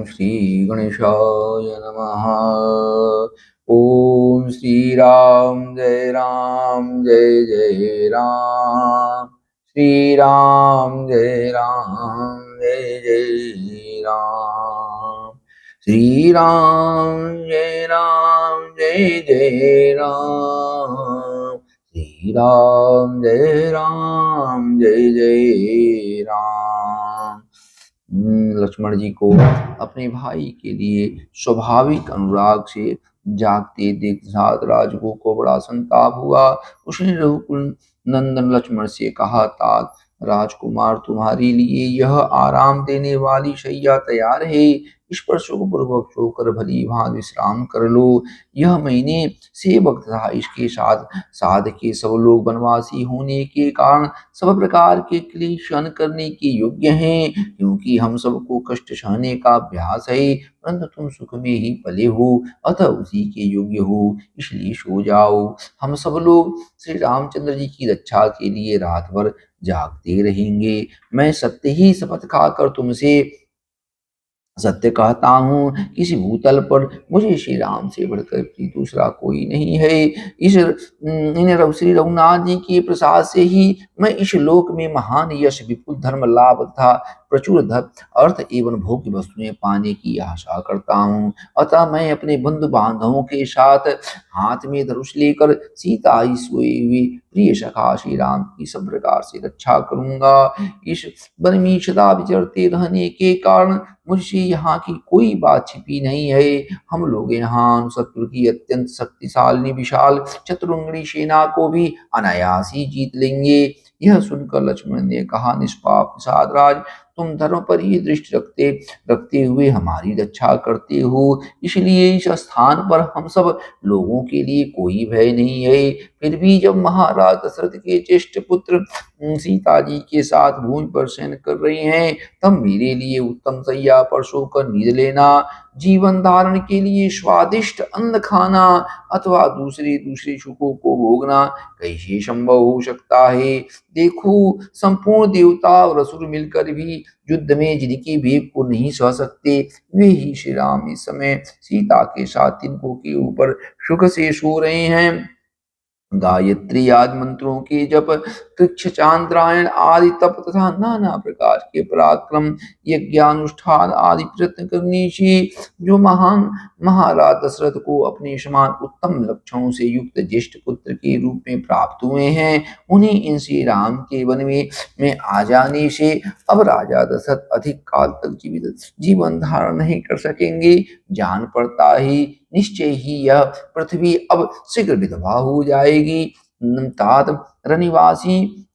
श्री गणेशाय नमः। ओम श्री राम जय राम, श्री राम जय राम, श्री राम जय राम, श्री राम जय राम। लक्ष्मण जी को अपने भाई के लिए स्वाभाविक अनुराग से जागते देख राज को बड़ा संताप हुआ। उसने रघुकुल नंदन लक्ष्मण से कहा, तात राजकुमार, तुम्हारे लिए यह आराम देने वाली शैया तैयार है, इस पर सुखपूर्वक सोकर भली भांति विश्राम कर लो। यह मैंने सेवक तथा इसके साथ साध के सब लोग वनवासी होने के कारण सब प्रकार के क्लेश सहन करने के योग्य हैं, क्योंकि हम सबको कष्ट सहने का अभ्यास है, परंतु तुम सुख में ही पले हो, अतः उसी के योग्य हो, इसलिए सो जाओ। हम सब लोग श्री रामचंद्र जी की रक्षा के लिए रात भर जागते रहेंगे। मैं सत्य ही शपथ खाकर तुमसे सत्य कहता हूँ, इस भूतल पर मुझे श्री राम से बढ़कर भी दूसरा कोई नहीं है। श्री रघुनाथ जी के प्रसाद से ही मैं इस लोक में महान यश, विपुल धर्म लाभ तथा प्रचुर अर्थ एवं भोग्य वस्तुएं पाने की आशा करता हूँ। अतः मैं अपने बंधु बांधवों के साथ हाथ में धनुष लेकर सीता ही सोए हुए प्रिय सखा श्री राम की सब प्रकार से रक्षा करूंगा। इस वन में सदा विचरते रहने के कारण मुझसे यहाँ की कोई बात छिपी नहीं है। हम लोग यहाँ शत्रु की अत्यंत शक्तिशाली विशाल चतुरंगनी सेना को भी अनायास ही जीत लेंगे। यह सुनकर लक्ष्मण ने कहा, निष्पाप साधराज, तुम धर्म पर ही दृष्टि रखते रखते हुए हमारी रक्षा करते हो, इसलिए इस स्थान पर हम सब लोगों के लिए कोई भय नहीं है। फिर भी जब महाराज दशरथ के ज्येष्ठ पुत्र सीता जी के साथ भूमि पर शयन कर रहे हैं, तब मेरे लिए उत्तम शैया पर सोकर नींद लेना, जीवन धारण के लिए स्वादिष्ट अन्न खाना अथवा दूसरे दूसरे सुखों को भोगना कैसे संभव हो सकता है। देखो, संपूर्ण देवता और असुर मिलकर भी युद्ध में जिनकी वेग को नहीं सह सकते, वे ही श्री राम इस समय सीता के साथ तिनकों के ऊपर सुख से सो रहे हैं। गायत्री आदि मंत्रों के जप, कृच्छ चांद्रायण आदि तप तथा नाना प्रकार के पराक्रम यज्ञानुष्ठान आदि प्रयत्न करने से जो महान महाराज दशरथ को अपने समान उत्तम लक्षणों से युक्त ज्येष्ठ पुत्र के रूप में प्राप्त हुए हैं, उन्हें इन श्री राम के वन में आ जाने से अब राजा दशरथ अधिक काल तक जीवन धारण नहीं कर सकेंगे। जान पड़ता ही निश्चय ही यह पृथ्वी अब शीघ्र विधवा हो जाएगी। तात रनिवासी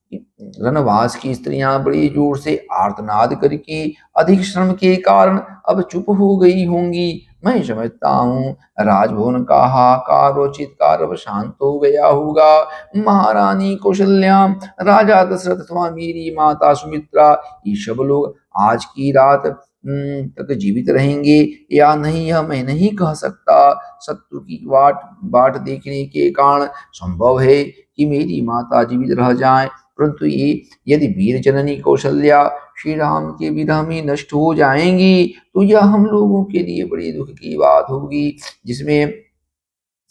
रनवास की स्त्रियां बड़ी जोर से आर्तनाद करके अधिक श्रम के कारण अब चुप हो गई होंगी। मैं समझता हूँ राजभवन का हाहाकार और चित्कार अब शांत हो गया होगा। महारानी कौशल्या, राजा दशरथ अथवा मेरी माता सुमित्रा, ये सब लोग आज की रात तक जीवित रहेंगे या नहीं, यह मैं नहीं कह सकता। शत्रु की बाट बाट देखने के कारण संभव है कि मेरी माता जीवित रह जाएं, परंतु ये यदि वीर जननी कौशल्या श्री राम के विरह में नष्ट हो जाएंगी, तो यह हम लोगों के लिए बड़ी दुख की बात होगी, जिसमें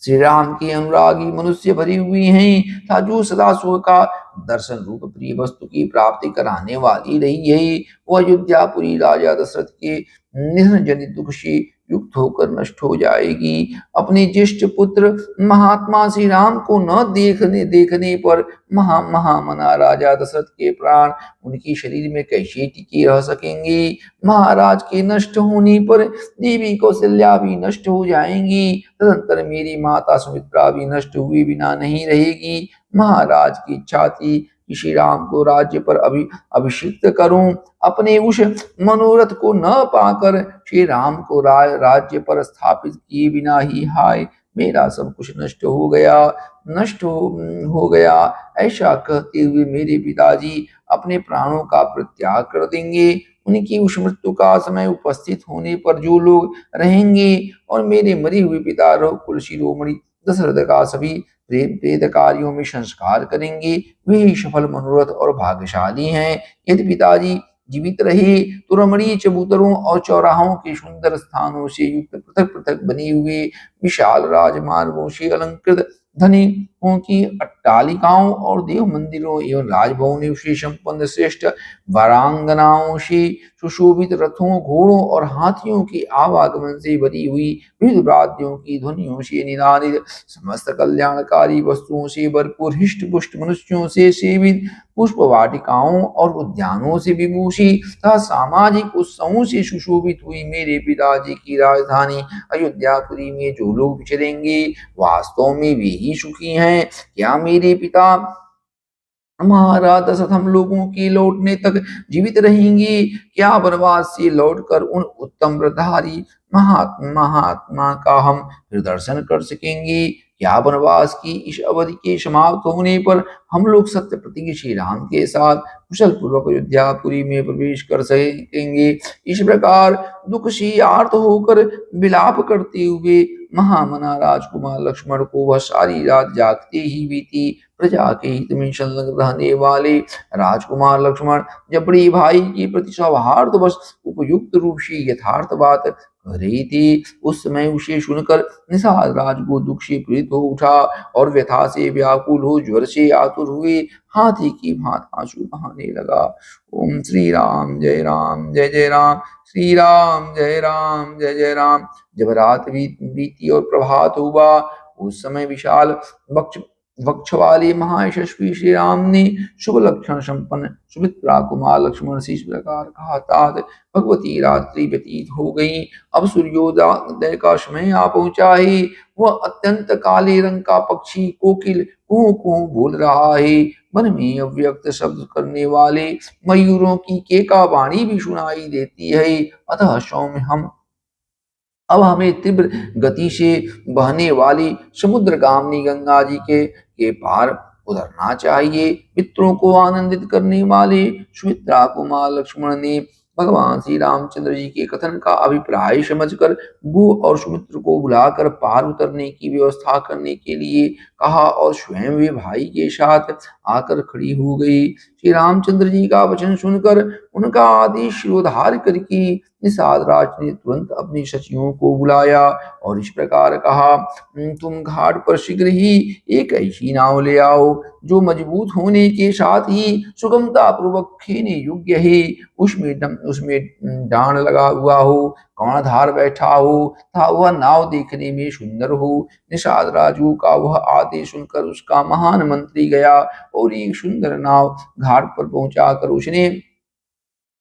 श्री राम के अनुरागी मनुष्य भरी हुई हैं, था जो सदा सुख का दर्शन रूप प्रिय वस्तु की प्राप्ति कराने वाली रही है। वह अयोध्यापुरी राजा दशरथ के निधन जनित दुख से युक्त होकर नष्ट हो जाएगी। अपने ज्येष्ठ पुत्र महात्मा श्री राम को न देखने पर महामना राजा दशरथ के प्राण उनके शरीर में कैसे टिके रह सकेंगे। महाराज के नष्ट होने पर देवी कौशल्या भी नष्ट हो जाएंगी, तदंतर मेरी माता सुमित्रा भी नष्ट हुए बिना नहीं रहेगी। महाराज की इच्छा थी कि श्री राम को राज्य पर अभिषिक्त करूं, अपने उस मनोरथ को न पाकर श्री राम को राज्य पर स्थापित किए बिना ही हाय मेरा सब कुछ नष्ट हो गया। ऐसा कहते हुए मेरे पिताजी अपने प्राणों का परित्याग कर देंगे। उनकी उस मृत्यु का समय उपस्थित होने पर जो लोग रहेंगे और मेरे मरे हुए पिता कुल शिरोमणि दशरथ का सभी प्रेत कार्यों में संस्कार करेंगे, वे ही सफल मनोरथ और भाग्यशाली हैं। यदि पिताजी जीवित रहे तो रमणीय चबूतरों और चौराहों के सुंदर स्थानों से युक्त पृथक पृथक बने हुए विशाल राजमार्गों से अलंकृत धनिकों की अट्टालिकाओं और देव मंदिरों एवं राजभवनों से संपन्न श्रेष्ठ वारांगनाओं से सुशोभित रथों घोड़ों और हाथियों के आवागमन से भरी हुई विविध वाद्यों की ध्वनियों से निनादित समस्त कल्याणकारी वस्तुओं से भरपूर हिष्ट पुष्ट मनुष्यों से सेवित पुष्प वाटिकाओं और उद्यानों से विभूषित तथा सामाजिक उत्सवों से सुशोभित हुई मेरे पिताजी की राजधानी अयोध्यापुरी में जो लोग विचरेंगे वास्तव में वे ही सुखी हैं। क्या मेरे पिता महाराज दशरथ हम लोगों के लौटने तक जीवित रहेंगे? क्या वनवास से लौटकर उन उत्तम व्रतधारी महात्मा का हम फिर दर्शन कर सकेंगे? क्या वनवास की इस अवधि के समाप्त होने पर हम लोग सत्य प्रतिज्ञ श्री राम के साथ कुशल पूर्वक अयोध्यापुरी में प्रवेश कर सकेंगे? इस प्रकार दुख से आर्त होकर विलाप करते हुए महामना राजकुमार लक्ष्मण को वह सारी रात जागते ही बीती। प्रजा के हित में संलग्न रहने वाले राजकुमार लक्ष्मण जब बड़े भाई के प्रति सौहार्दवश उपयुक्त रूप से यथार्थ बात कह रही थी, उस समय उसे सुनकर निषाद राज को दुख से पीड़ित हो उठा और व्यथा से व्याकुल हो ज्वर से आतुर हुए हाथी की भांति आंसू बहाने लगा। ओम श्री राम जय राम जय जय राम, श्री राम जय राम जय जय राम। जब रात बीती और प्रभात हुआ, उस समय विशाल वक्ष वाले महायशस्वी श्री राम ने शुभ लक्षण संपन्न सुमित्रा कुमार लक्ष्मण से इस प्रकार कहा, तात भगवती रात्रि व्यतीत हो गई, अब सूर्योदय का समय आ पहुंचा है। वह अत्यंत काले रंग का पक्षी कोकिल कुहू कुहू बोल रहा है। वन में अव्यक्त शब्द करने वाले मयूरों की केका वाणी भी सुनाई देती है। अतः सौम्य अब हमें तीव्र गति से बहने वाली समुद्रगामिनी गंगा जी के पार उतरना चाहिए। मित्रों को आनंदित करने वाले सुमित्रा कुमार लक्ष्मण ने भगवान श्री रामचंद्र जी के कथन का अभिप्राय समझकर गु और सुमित्र को बुलाकर पार उतरने की व्यवस्था करने के लिए कहा और स्वयं वे भाई के साथ आकर खड़ी हो गई। श्री रामचंद्र जी का वचन सुनकर उनका आदेश शिरोधार्य करके निषाद राज ने तुरंत अपने सचिवों को बुलाया और इस प्रकार कहा, तुम घाट पर शीघ्र ही एक ऐसी नाव ले आओ जो मजबूत होने के साथ ही सुगमता पूर्वक खेने योग्य है। उसमें डांड लगा हुआ हो, कर्णधार बैठा हो तथा वह नाव देखने में सुंदर हो। निषाद राजू का वह आदेश सुनकर उसका महान मंत्री गया और एक सुंदर नाव घाट पर पहुंचाकर उसने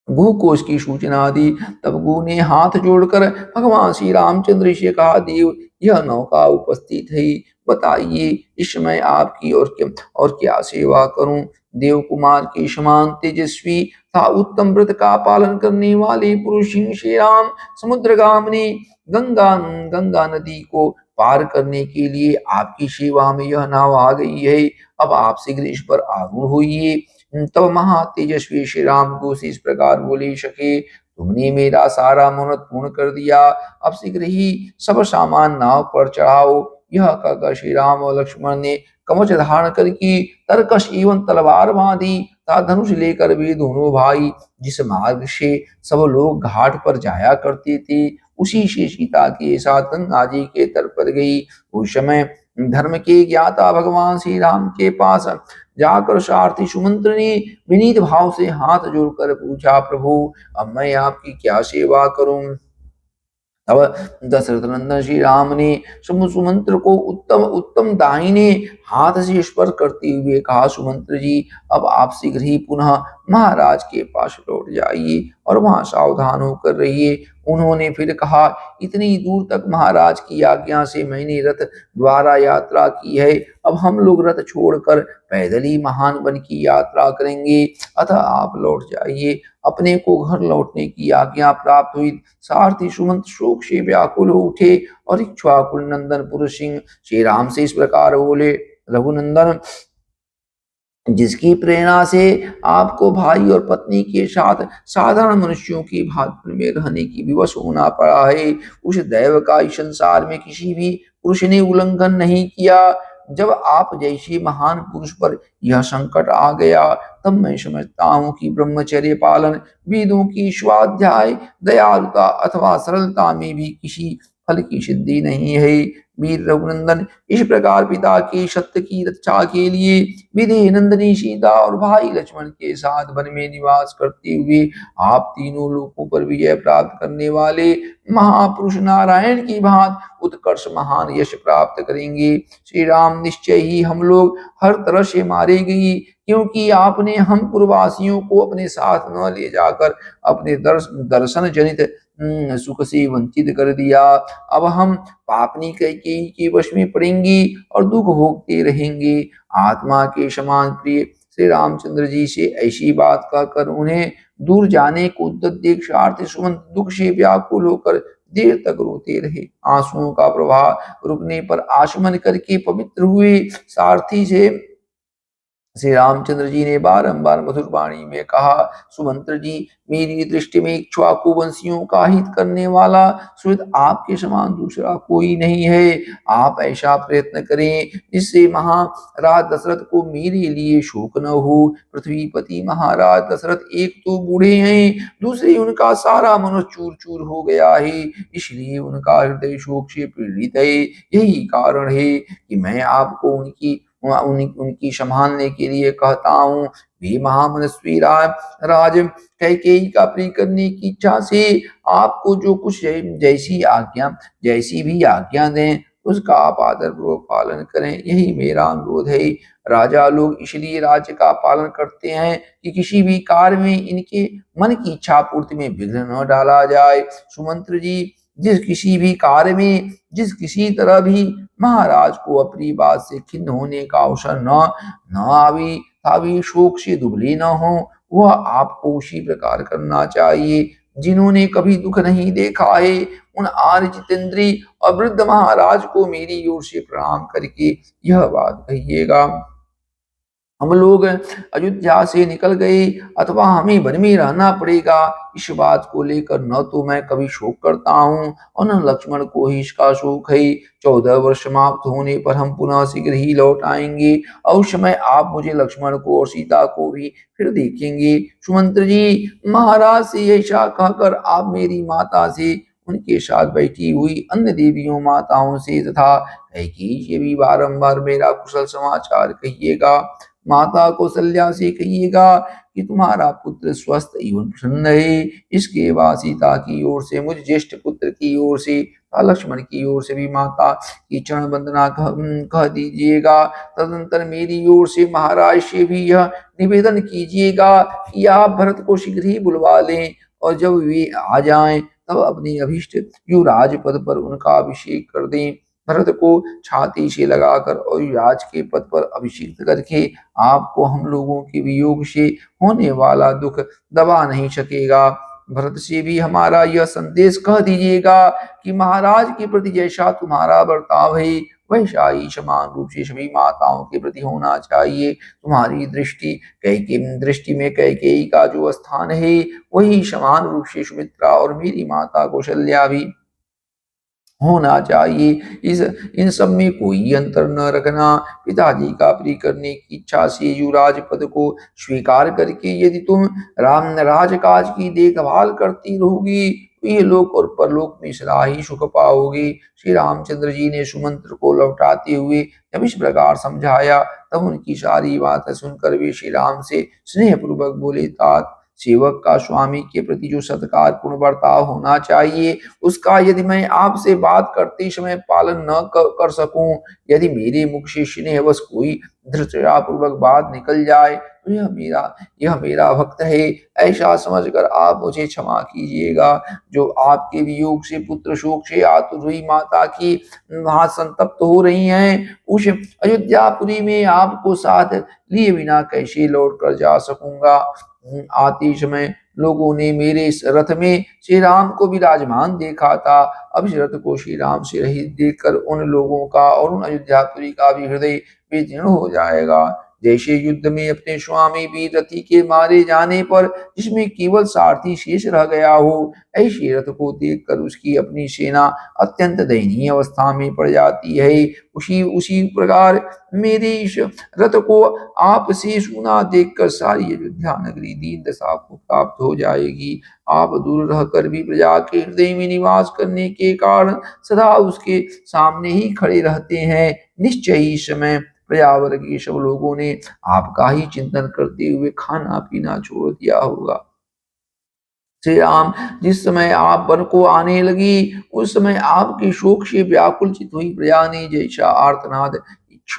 गु को उसकी सूचना दी। तब गु ने हाथ जोड़कर भगवान श्री रामचंद्र से कहा, देव यह नौका उपस्थित है, बताइए इस समय आपकी और क्या सेवा करूं। देव कुमार के समान तेजस्वी तथा उत्तम व्रत का पालन करने वाले पुरुष श्री राम समुद्रगामिनी गंगा नदी को पार करने के लिए आपकी सेवा में यह नाव आ गई है। अब आप शीघ्र इस पर आरूढ़ होइए। तब महातेजस्वी श्री राम को इस प्रकार बोले, सके तुमने मेरा सारा मनोरथ पूर्ण कर दिया, अब शीघ्र ही सब सामान नाव पर चढ़ाओ। यह कहकर श्री राम और लक्ष्मण ने कवच धारण करके तरकश एवं तलवार बांधी तथा धनुष लेकर वे दोनों भाई जिस मार्ग से सब लोग घाट पर जाया करते थे उसी से सीता के साथ गंगा जी के तट पर गई। उस समय धर्म के ज्ञाता भगवान श्री राम के पास जाकर सारथी सुमंत्र ने विनीत भाव से हाथ जोड़कर पूछा, प्रभु अब मैं आपकी क्या सेवा करूं। तब दशरथ नंदन श्री राम ने सुमंत्र को उत्तम उत्तम दाहिने हाथ से स्पर्श करते हुए कहा, सुमंत्र जी अब आप शीघ्र ही पुनः महाराज के पास लौट जाइए और वहां सावधान होकर रहिए। उन्होंने फिर कहा, इतनी दूर तक महाराज की आज्ञा से मैंने रथ द्वारा यात्रा की है, अब हम लोग रथ छोड़कर पैदल ही महान वन की यात्रा करेंगे, अतः आप लौट जाइए। अपने को घर लौटने की आज्ञा प्राप्त हुई। सारथी सुमंत शोक से व्याकुल हो उठे और इक्ष्वाकुल नंदन पुरुष सिंह श्री राम से इस प्रकार बोले, रघुनंदन जिसकी प्रेरणा से आपको भाई और पत्नी के साथ साधारण मनुष्यों की भांति में रहने की विवश होना पड़ा है, उस दैव का इस संसार में किसी भी पुरुष ने उल्लंघन नहीं किया। जब आप जैसे महान पुरुष पर यह संकट आ गया, तब मैं समझता हूँ कि ब्रह्मचर्य पालन, वेदों की स्वाध्याय, दयालुता अथवा सरलता में भी किसी फल की सिद्धि नहीं है। वीर रघुनंदन, इस प्रकार पिता के सत्य की रक्षा के लिए विदेह नंदिनी सीता और भाई लक्ष्मण के साथ वन में निवास करते हुए आप तीनों लोकों पर विजय प्राप्त करने वाले महापुरुष नारायण की भांति उत्कर्ष महान यश प्राप्त करेंगे। श्री राम, निश्चय ही हम लोग हर तरह से मारे गए, क्योंकि आपने हम पूर्ववासियों को अपने साथ न ले जाकर अपने दर्शन जनित सुख से वंचित कर दिया। अब हम पापनी कैकेयी के वश में पड़ेंगे और दुख भोगते रहेंगे। आत्मा के समान प्रिय श्री रामचंद्र जी से ऐसी बात कहकर उन्हें दूर जाने को उद्यत देख सारथी सुमंत दुख से व्याकुल होकर देर तक रोते रहे। आंसुओं का प्रवाह रुकने पर आचमन करके पवित्र हुए सारथी से श्री रामचंद्र जी ने बारंबार मधुर वाणी में कहा, सुमंत्र जी, मेरी दृष्टि में इक्ष्वाकु वंशियों का हित करने वाला सुहृद आपके समान दूसरा कोई नहीं है। आप ऐसा प्रयत्न करें जिससे महाराज दशरथ को मेरे लिए शोक न हो। पृथ्वीपति महाराज दशरथ एक तो बूढ़े हैं, दूसरे उनका सारा मनुष्य चूर चूर हो गया है, इसलिए उनका हृदय शोक से पीड़ित है। यही कारण है कि मैं आपको उनकी संभालने के लिए कहता हूँ। वे महामनस्वी राज कैकेयी का प्रिय करने की इच्छा से आपको जो कुछ जैसी भी आज्ञा दें, उसका आप आदर पूर्वक पालन करें, यही मेरा अनुरोध है। राजा लोग इसलिए राज्य का पालन करते हैं कि किसी भी कार्य में इनके मन की इच्छा पूर्ति में विघ्न न डाला जाए। सुमंत्र जी, जिस किसी तरह भी महाराज को अपनी बात से खिन्न होने का अवसर न आवे, तावे शोक से दुबले न हो, वह आपको उसी प्रकार करना चाहिए। जिन्होंने कभी दुख नहीं देखा है, उन आर्य जितेंद्री और वृद्ध महाराज को मेरी ओर से प्रणाम करके यह बात कहिएगा। हम लोग अयोध्या से निकल गए अथवा हमें वन में रहना पड़ेगा, इस बात को लेकर न तो मैं कभी शोक करता हूँ और न लक्ष्मण को ही इसका शोक है। 14 वर्ष समाप्त होने पर हम पुनः शीघ्र ही लौट आएंगे और उस समय आप मुझे, लक्ष्मण को और सीता को भी फिर देखेंगे। सुमंत्र जी, महाराज से ऐसा कहकर आप मेरी माता से, उनके साथ बैठी हुई अन्य देवियों माताओं से तथा कैकेयी से भी बारंबार मेरा कुशल समाचार कहिएगा। माता कौशल्या से कहिएगा कि तुम्हारा पुत्र स्वस्थ एवं प्रसन्न है। इसके बाद सीता की ओर से, मुझ ज्येष्ठ पुत्र की ओर से, लक्ष्मण की ओर से भी माता की चरण वंदना कह दीजिएगा। तदनंतर मेरी ओर से महाराज से भी यह निवेदन कीजिएगा कि आप भरत को शीघ्र ही बुलवा लें और जब वे आ जाएं तब अपने अभीष्ट युवराज पद पर उनका अभिषेक कर दें। भरत को छाती से लगाकर और युवराज के पद पर अभिषिक्त करके आपको हम लोगों के वियोग से होने वाला दुख दबा नहीं सकेगा। भरत से भी हमारा यह संदेश कह दीजिएगा कि महाराज के प्रति जैसा तुम्हारा बर्ताव है, वैसा ही समान रूप से सभी माताओं के प्रति होना चाहिए। तुम्हारी दृष्टि में कैकेयी का जो स्थान है, वही समान रूप से सुमित्रा और मेरी माता कौशल्या भी होना चाहिए। इन सब में कोई अंतर न रखना। पिताजी का प्रिय करने की इच्छा से युवराज पद को स्वीकार करके यदि तुम राजकाज की देखभाल करती रहोगी, तो ये लोक और परलोक में सदा ही सुख पाओगे। श्री रामचंद्र जी ने सुमंत्र को लौटाते हुए जब इस प्रकार समझाया, तब उनकी सारी बातें सुनकर वे श्री राम से स्नेह पूर्वक बोले, तात, सेवक का स्वामी के प्रति जो सत्कार पूर्ण बर्ताव होना चाहिए, उसका यदि मैं आपसे बात करते समय पालन न कर सकूं, यदि मेरे मुख से स्नेहवश कोई धृष्टतापूर्वक बात निकल जाए, तो यह मेरा भक्त है, ऐसा समझकर आप मुझे क्षमा कीजिएगा। जो आपके वियोग से, पुत्र शोक से आतुर हुई माता की वहां संतप्त हो रही हैं, उस अयोध्यापुरी में आपको साथ लिए बिना कैसे लौट कर जा सकूंगा। आते समय लोगों ने मेरे इस रथ में श्री राम को विराजमान देखा था। अब इस रथ को श्री राम से रहित देखकर उन लोगों का और उन अयोध्यापुरी का भी हृदय विदीर्ण हो जाएगा। जैसे युद्ध में अपने स्वामी वीर रथी के मारे जाने पर जिसमें केवल सारथी शेष रह गया हो, ऐसे रथ को देखकर उसकी अपनी सेना अत्यंत दयनीय अवस्था में पड़ जाती है। उसी उसी प्रकार मेरे इस रथ को आपसे सुना देखकर सारी अयोध्या नगरी दीन दशा को प्राप्त हो जाएगी। आप दूर रहकर भी प्रजा के हृदय में निवास करने के कारण सदा उसके सामने ही खड़े रहते हैं। निश्चय ही इस समय प्रजावर्ग के सब लोगों ने आपका ही चिंतन करते हुए खाना पीना छोड़ दिया होगा। श्री राम, जिस समय आप वन को आने लगी उस समय आपके शोक से व्याकुल चित हुई प्रजा ने जैसा आर्तनाद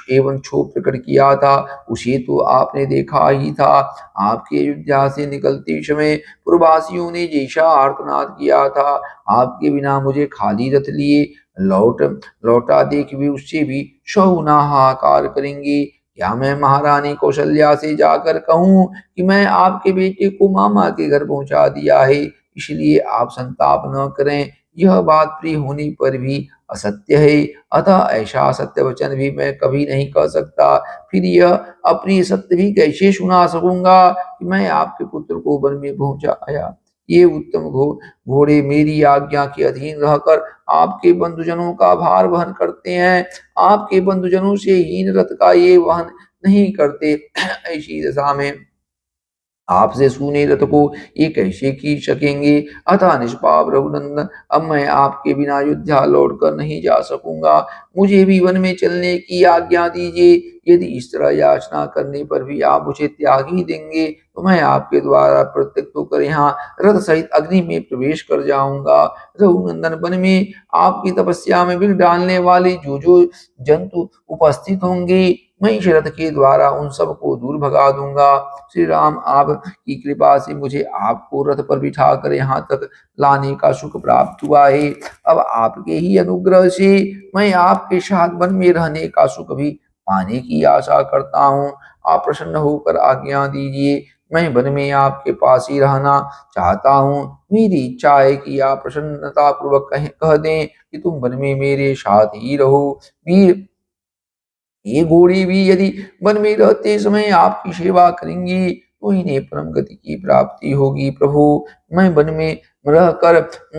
एवं क्षोभ प्रकट किया था उसे तो आपने देखा ही था। आपके अयोध्या से निकलते समय पूर्ववासियों ने जैसा आर्तनाद किया था, आपके बिना मुझे खाली रथ लिए लौटा देख भी उससे भी सहुना हाहाकार करेंगे। क्या मैं महारानी कौशल्या से जाकर कहूँ कि मैं आपके बेटे को मामा के घर पहुंचा दिया है, इसलिए आप संताप न करें। यह बात प्रिय होने पर भी असत्य है, अतः ऐसा असत्य वचन भी मैं कभी नहीं कह सकता। फिर यह अप्रिय सत्य भी कैसे सुना सकूंगा कि मैं आपके पुत्र को वन में पहुंचाया। ये उत्तम घोड़े मेरी आज्ञा के अधीन रहकर आपके बंधुजनों का भार वहन करते हैं, आपके बंधुजनों से हीन रथ का ये वहन नहीं करते। ऐसी दशा में आपसे सूने रथ को ये कैसे खींच सकेंगे। अतः निष्पाप रघुनंदन, अब मैं आपके बिना अयोध्या लौट कर नहीं जा सकूंगा। मुझे भी वन में चलने की आज्ञा दीजिए। यदि इस तरह याचना करने पर भी आप मुझे त्याग ही देंगे तो मैं आपके द्वारा प्रत्यक्ष होकर यहाँ रथ सहित अग्नि में प्रवेश कर जाऊंगा। रघुनंदन, वन में आपकी तपस्या में विघ्न डालने वाले जो जंतु उपस्थित होंगे मैं इस रथ के द्वारा उन सबको दूर भगा दूंगा। श्री राम, आपकी कृपा से मुझे आपको रथ पर बिठाकर यहाँ तक लाने का सुख प्राप्त हुआ है। अब आपके ही अनुग्रह से मैं आपके साथ वन में रहने का सुख भी पाने की आशा करता हूँ। आप प्रसन्न होकर आज्ञा दीजिए, मैं वन में आपके पास ही रहना चाहता हूँ। मेरी इच्छा है कि आप प्रसन्नता पूर्वक कह दें कि तुम वन में मेरे साथ ही रहो। वीर, ये घोड़े भी यदि वन में रहते समय आपकी सेवा करेंगी तो इन्हें परम गति की प्राप्ति होगी। प्रभु, मैं वन में रहकर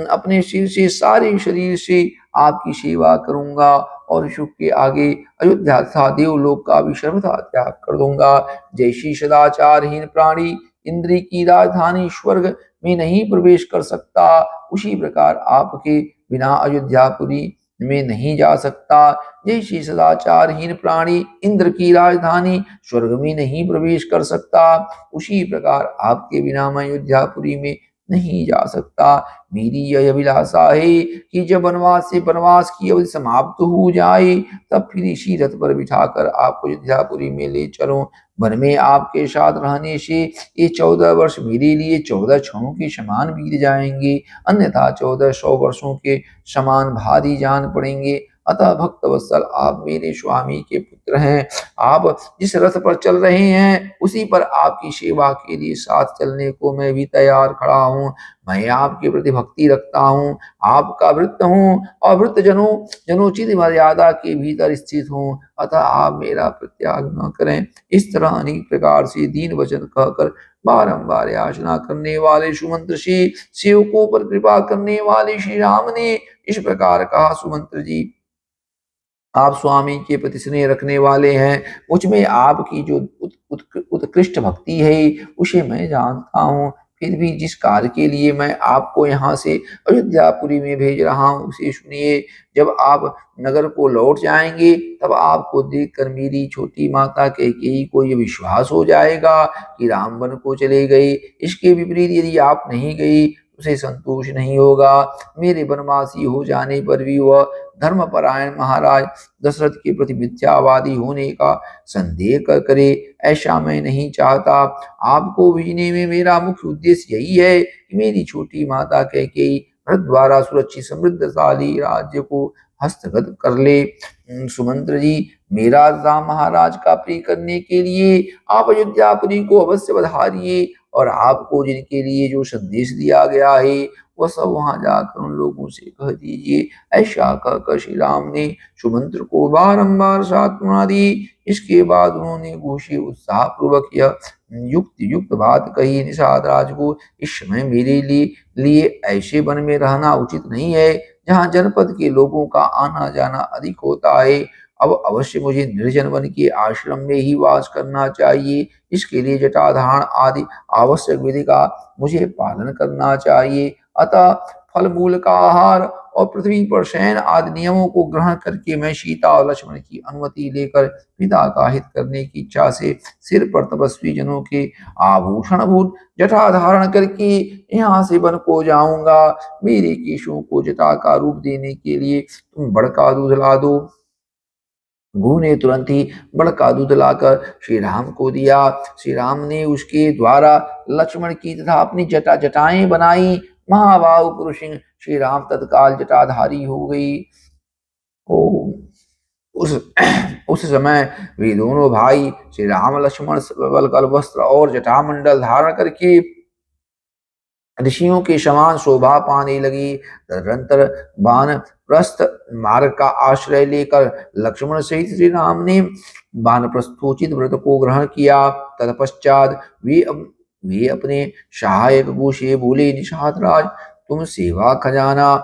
अपने सिर से सारे शरीर से आपकी सेवा करूंगा और सुख के आगे अयोध्या तथा देवलोक का भी सर्वथा त्याग कर दूंगा। जैसी सदाचारहीन प्राणी इंद्री की राजधानी स्वर्ग में नहीं प्रवेश कर सकता, उसी प्रकार आपके बिना अयोध्यापुरी में नहीं जा सकता। जैसे सदाचारहीन प्राणी इंद्र की राजधानी स्वर्ग में नहीं प्रवेश कर सकता, उसी प्रकार आपके बिना मैं अयोध्यापुरी में नहीं जा सकता। मेरी यह अभिलाषा है कि जब वनवास से वनवास की अवधि समाप्त हो जाए तब फिर इसी रथ पर बिठाकर आपको अयोध्यापुरी में ले चलूं। वन में आपके साथ रहने से ये 14 वर्ष मेरे लिए 14 क्षणों के समान बीत जाएंगे, अन्यथा 1400 वर्षों के समान भारी जान पड़ेंगे। अतः भक्त वत्सल, आप मेरे स्वामी के पुत्र हैं। आप जिस रथ पर चल रहे हैं उसी पर आपकी सेवा के लिए साथ चलने को मैं भी तैयार खड़ा हूँ। मैं आपके प्रति भक्ति रखता हूँ, आपका वृत्त हूँ और वृत्त जनोचित मर्यादा के भीतर स्थित हूँ, अतः आप मेरा प्रत्याग न करें। इस तरह अनेक प्रकार से दीन वचन कहकर बारंबार याचना करने वाले सुमंत्र से सेवकों पर कृपा करने वाले श्री राम ने इस प्रकार कहा, सुमंत्र जी, आप स्वामी के प्रति स्नेह रखने वाले हैं। मुझ में आपकी जो उत्कृष्ट भक्ति है उसे मैं जानता हूँ। फिर भी जिस कार्य के लिए मैं आपको यहाँ से अयोध्यापुरी में भेज रहा हूँ उसे सुनिए। जब आप नगर को लौट जाएंगे तब आपको देखकर मेरी छोटी माता कैकेयी को ये विश्वास हो जाएगा कि राम वन को चले गए। इसके विपरीत यदि आप नहीं गई उसे संतोष नहीं होगा। मेरे वनवासी हो जाने पर भी वह धर्मपरायण महाराज दशरथ के प्रति मिथ्यावादी होने का संदेह करे, ऐसा मैं नहीं चाहता। आपको भेजने में मेरा मुख्य उद्देश्य यही है कि मेरी छोटी माता कैकेयी भरत द्वारा सुरक्षित समृद्धशाली राज्य को हस्तगत कर ले। सुमंत्र जी, मेरा राम महाराज का प्रिय करने के लिए आप अयोध्यापुरी को अवश्य बधाइए और आपको जिनके लिए जो संदेश दिया गया है वह सब वहां जाकर उन लोगों से कह दीजिए। ऐसा कहकर श्री राम ने सुमंत्र को बारंबार सांत्वना दी। इसके बाद उन्होंने घोषे उत्साह पूर्वक यह युक्त युक्त बात कही, निषाद राज को इस समय मेरे लिए ऐसे वन में रहना उचित नहीं है जहाँ जनपद के लोगों का आना जाना अधिक होता है। अब अवश्य मुझे निर्जन वन के आश्रम में ही वास करना चाहिए। इसके लिए जटाधारण आदि आवश्यक विधि का मुझे पालन करना चाहिए। अतः फल मूल का आहार और पृथ्वी पर शयन आदि नियमों को ग्रहण करके मैं सीता और लक्ष्मण की अनुमति लेकर पिता का हित करने की इच्छा से सिर पर तपस्वी जनों के आभूषण भूत जटा धारण करके यहाँ से वन को जाऊंगा। मेरे केशों को जटा का रूप देने के लिए तुम बड़का दूध ला दो। भू ने तुरंत ही बड़का दूध लाकर श्री राम को दिया। श्री राम ने उसके द्वारा लक्ष्मण की तथा अपनी जटाएं बनाई। महाबाहु पुरुष श्री राम तत्काल जटाधारी हो गई। उस उस समय वे दोनों भाई श्री राम लक्ष्मण वल्कल वस्त्र और जटामंडल धारण करके ऋषियों के समान शोभा पाने लगी। तदनंतर वानप्रस्थ मार्ग का आश्रय लेकर लक्ष्मण सहित श्री राम ने वानप्रस्थोचित व्रत को ग्रहण किया। तत्पश्चात वे अपने सहायक को से बोले, निषाद राज, तुम सेवा खजाना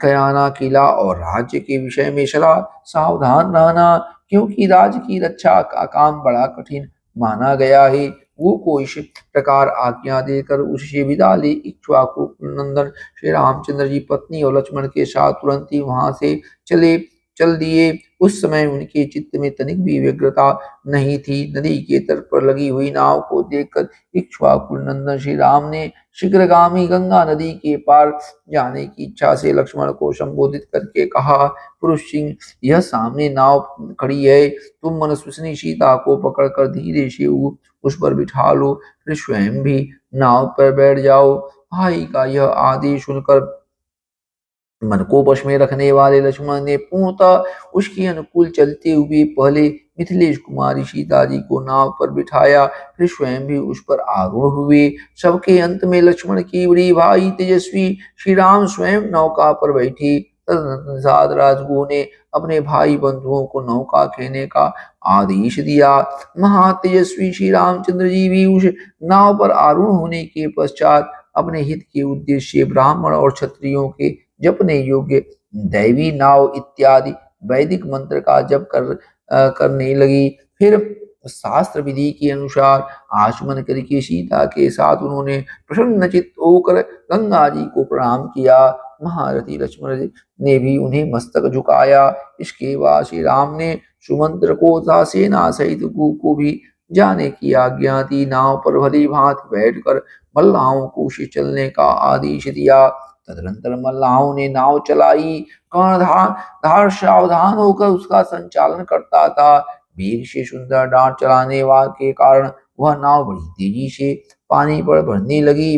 खजाना किला और राज्य के विषय में सदा सावधान रहना, क्योंकि राज्य की रक्षा का काम बड़ा कठिन माना गया है। वो को इस प्रकार आज्ञा देकर उससे विदा ले इक्ष्वाकु नंदन श्री रामचंद्र जी पत्नी और लक्ष्मण के साथ तुरंत ही वहां से चल दिए। उस समय उनके चित्त में तनिक भी व्यग्रता नहीं थी। नदी के तट पर लगी हुई नाव को देखकर इक्ष्वाकु नंदन श्री राम ने शीघ्रगामी गंगा नदी के पार जाने की इच्छा से लक्ष्मण को संबोधित करके कहा, पुरुष सिंह, यह सामने नाव खड़ी है, तुम मनस्विनी सीता को पकड़कर धीरे से उस पर बिठा लो, फिर स्वयं भी नाव पर बैठ जाओ। भाई का यह आदेश सुनकर मन को वश में रखने वाले लक्ष्मण ने पूर्णतः उसके अनुकूल चलते हुए पहले मिथिलेश कुमारी सीता जी को नाव पर बिठाया, फिर स्वयं भी उस पर आरूढ़ हुए। सबके अंत में लक्ष्मण की बड़ी भाई तेजस्वी श्री राम स्वयं नौका पर बैठे। तदनंतर निषाद राजगुरु ने अपने भाई बंधुओं को नौका खेने का आदेश दिया। महातेजस्वी श्री रामचंद्र जी भी उस नाव पर आरूढ़ होने के पश्चात अपने हित के उद्देश्य ब्राह्मण और क्षत्रियों के जपने योग्य दैवी नाव इत्यादि वैदिक मंत्र का जप करने लगी। फिर शास्त्र विधि के अनुसार आचमन करके सीता के साथ उन्होंने प्रसन्न चित्त होकर गंगा जी को प्रणाम किया। महारथी लक्ष्मण ने भी उन्हें मस्तक झुकाया। इसके बाद श्री राम ने सुमंत्र को तथा सेना सहित को भी जाने की आज्ञा दी। नाव पर भली भांति बैठकर मल्लाहों को उसे चलने का आदेश दिया। तदनंतर मल्लाहों ने नाव चलाई। कर्णधार सावधान होकर उसका संचालन करता था। वेग से सुंदर डांट चलाने वाले के कारण वह नाव बड़ी तेजी से पानी पर बढ़ने लगी।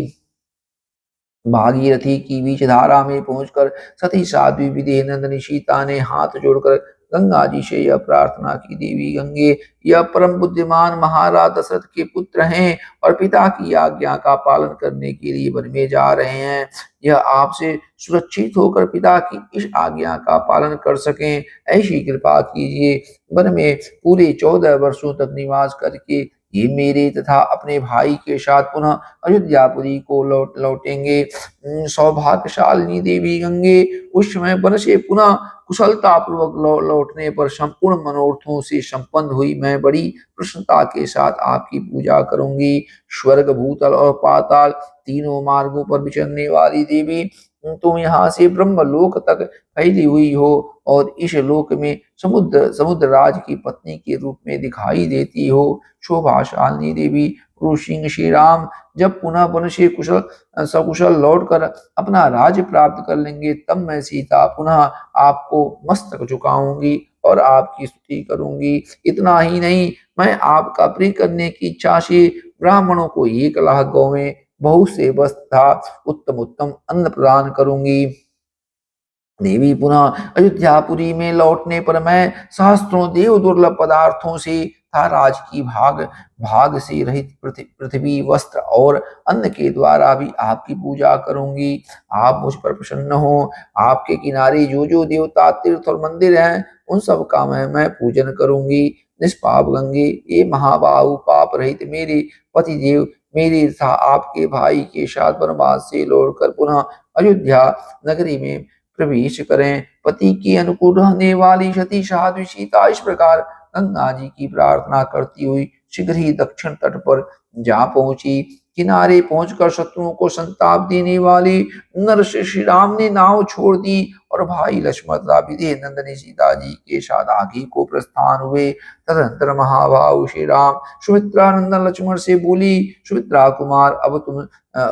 भागीरथी की बीच धारा में पहुंचकर सती साध्वी विदेह नंदिनी सीता ने हाथ जोड़कर गंगा जी से यह प्रार्थना की, देवी गंगे, यह परम बुद्धिमान महाराज दशरथ के पुत्र हैं और पिता की आज्ञा का पालन करने के लिए वन में जा रहे हैं। यह आपसे सुरक्षित होकर पिता की इस आज्ञा का पालन कर सकें, ऐसी कृपा कीजिए। वन में पूरे 14 वर्षों तक निवास करके ये मेरे तथा अपने भाई के साथ पुनः अयोध्यापुरी को लौटेंगे। सौभाग्यशालिनी देवी गंगे, उस समय वन से पुनः कुशलता पूर्वक लौटने पर संपूर्ण मनोरथों से संपन्न हुई मैं बड़ी प्रसन्नता के साथ आपकी पूजा करूंगी। स्वर्ग, भूतल और पाताल तीनों मार्गों पर विचरने वाली देवी, तुम यहाँ से ब्रह्मलोक तक फैली हुई हो और इस लोक में समुद्र राज की पत्नी के रूप में दिखाई देती हो। शोभाशालिनी देवी, पुरुष सिंह श्री राम जब पुनः वन से सकुशल लौटकर अपना राज्य प्राप्त कर लेंगे, तब मैं सीता पुनः आपको मस्तक झुकाऊंगी और आपकी स्तुति करूंगी। इतना ही नहीं, मैं आपका प्रिय करने की इच्छा से ब्राह्मणों को 1 लाख गौवें, बहुत से वस्त्र तथा उत्तम उत्तम अन्न प्रदान करूंगी। देवी, पुनः अयोध्यापुरी में लौटने पर मैं सहस्त्रों देव दुर्लभ पदार्थों से तथा राज की भाग भाग से रहित पृथ्वी वस्त्र और अन्न के द्वारा भी आपकी पूजा करूंगी। आप मुझ पर प्रसन्न हो। आपके किनारे जो जो देवता तीर्थ और मंदिर हैं उन सब का मैं पूजन करूंगी। निष्पाप गंगे, ये महाबाहु पाप रहित मेरे पति देव मेरे तथा आपके भाई के साथ वनवास से लौटकर पुनः अयोध्या नगरी में प्रवेश करें। पति के अनुकूल रहने वाली सती साध्वी सीता इस प्रकार गंगा जी की प्रार्थना करती हुई शीघ्र ही दक्षिण तट पर जा पहुंची। किनारे पहुंचकर शत्रुओं को संताप देने वाले नरसिंह श्री राम ने नाव छोड़ दी और भाई लक्ष्मण तथा विदेह नंदनी सीता जी के साथ आगे को प्रस्थान हुए। तदनंतर महाभाव श्री राम सुमित्रा नंदन लक्ष्मण से बोली, सुमित्रा कुमार, अब तुम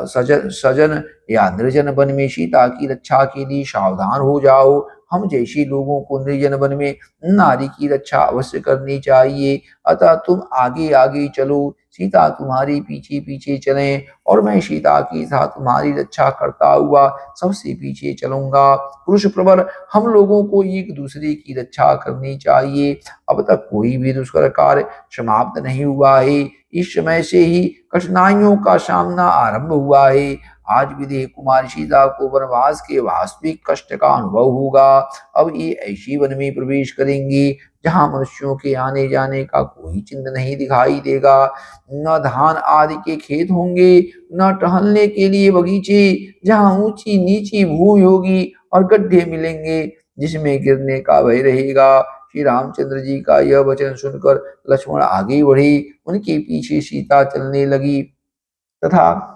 सजन सजन या निर्जन वन में सीता की रक्षा के लिए सावधान हो जाओ। हम जैसे लोगों को निर्जन वन में नारी की रक्षा अवश्य करनी चाहिए। अतः तुम आगे आगे चलो, सीता तुम्हारे पीछे पीछे चले और मैं सीता के साथ तुम्हारी रक्षा करता हुआ सबसे पीछे चलूंगा। पुरुष प्रवर हम लोगों को एक दूसरे की रक्षा करनी चाहिए। अब तक कोई भी दुष्कर कार्य समाप्त नहीं हुआ है। इस समय से ही कठिनाइयों का सामना आरंभ हुआ है। आज विदेह कुमारी सीता को वनवास के वास्तविक कष्ट का अनुभव होगा। अब ये ऐसी वन में प्रवेश करेंगे जहां मनुष्यों के आने जाने का कोई चिन्ह नहीं दिखाई देगा। न धान आदि के खेत होंगे, न टहलने के लिए बगीचे, जहां ऊंची नीची भूमि होगी और गड्ढे मिलेंगे जिसमें गिरने का भय रहेगा। श्री रामचंद्र जी का यह वचन सुनकर लक्ष्मण आगे बढ़े। उनके पीछे सीता चलने लगी तथा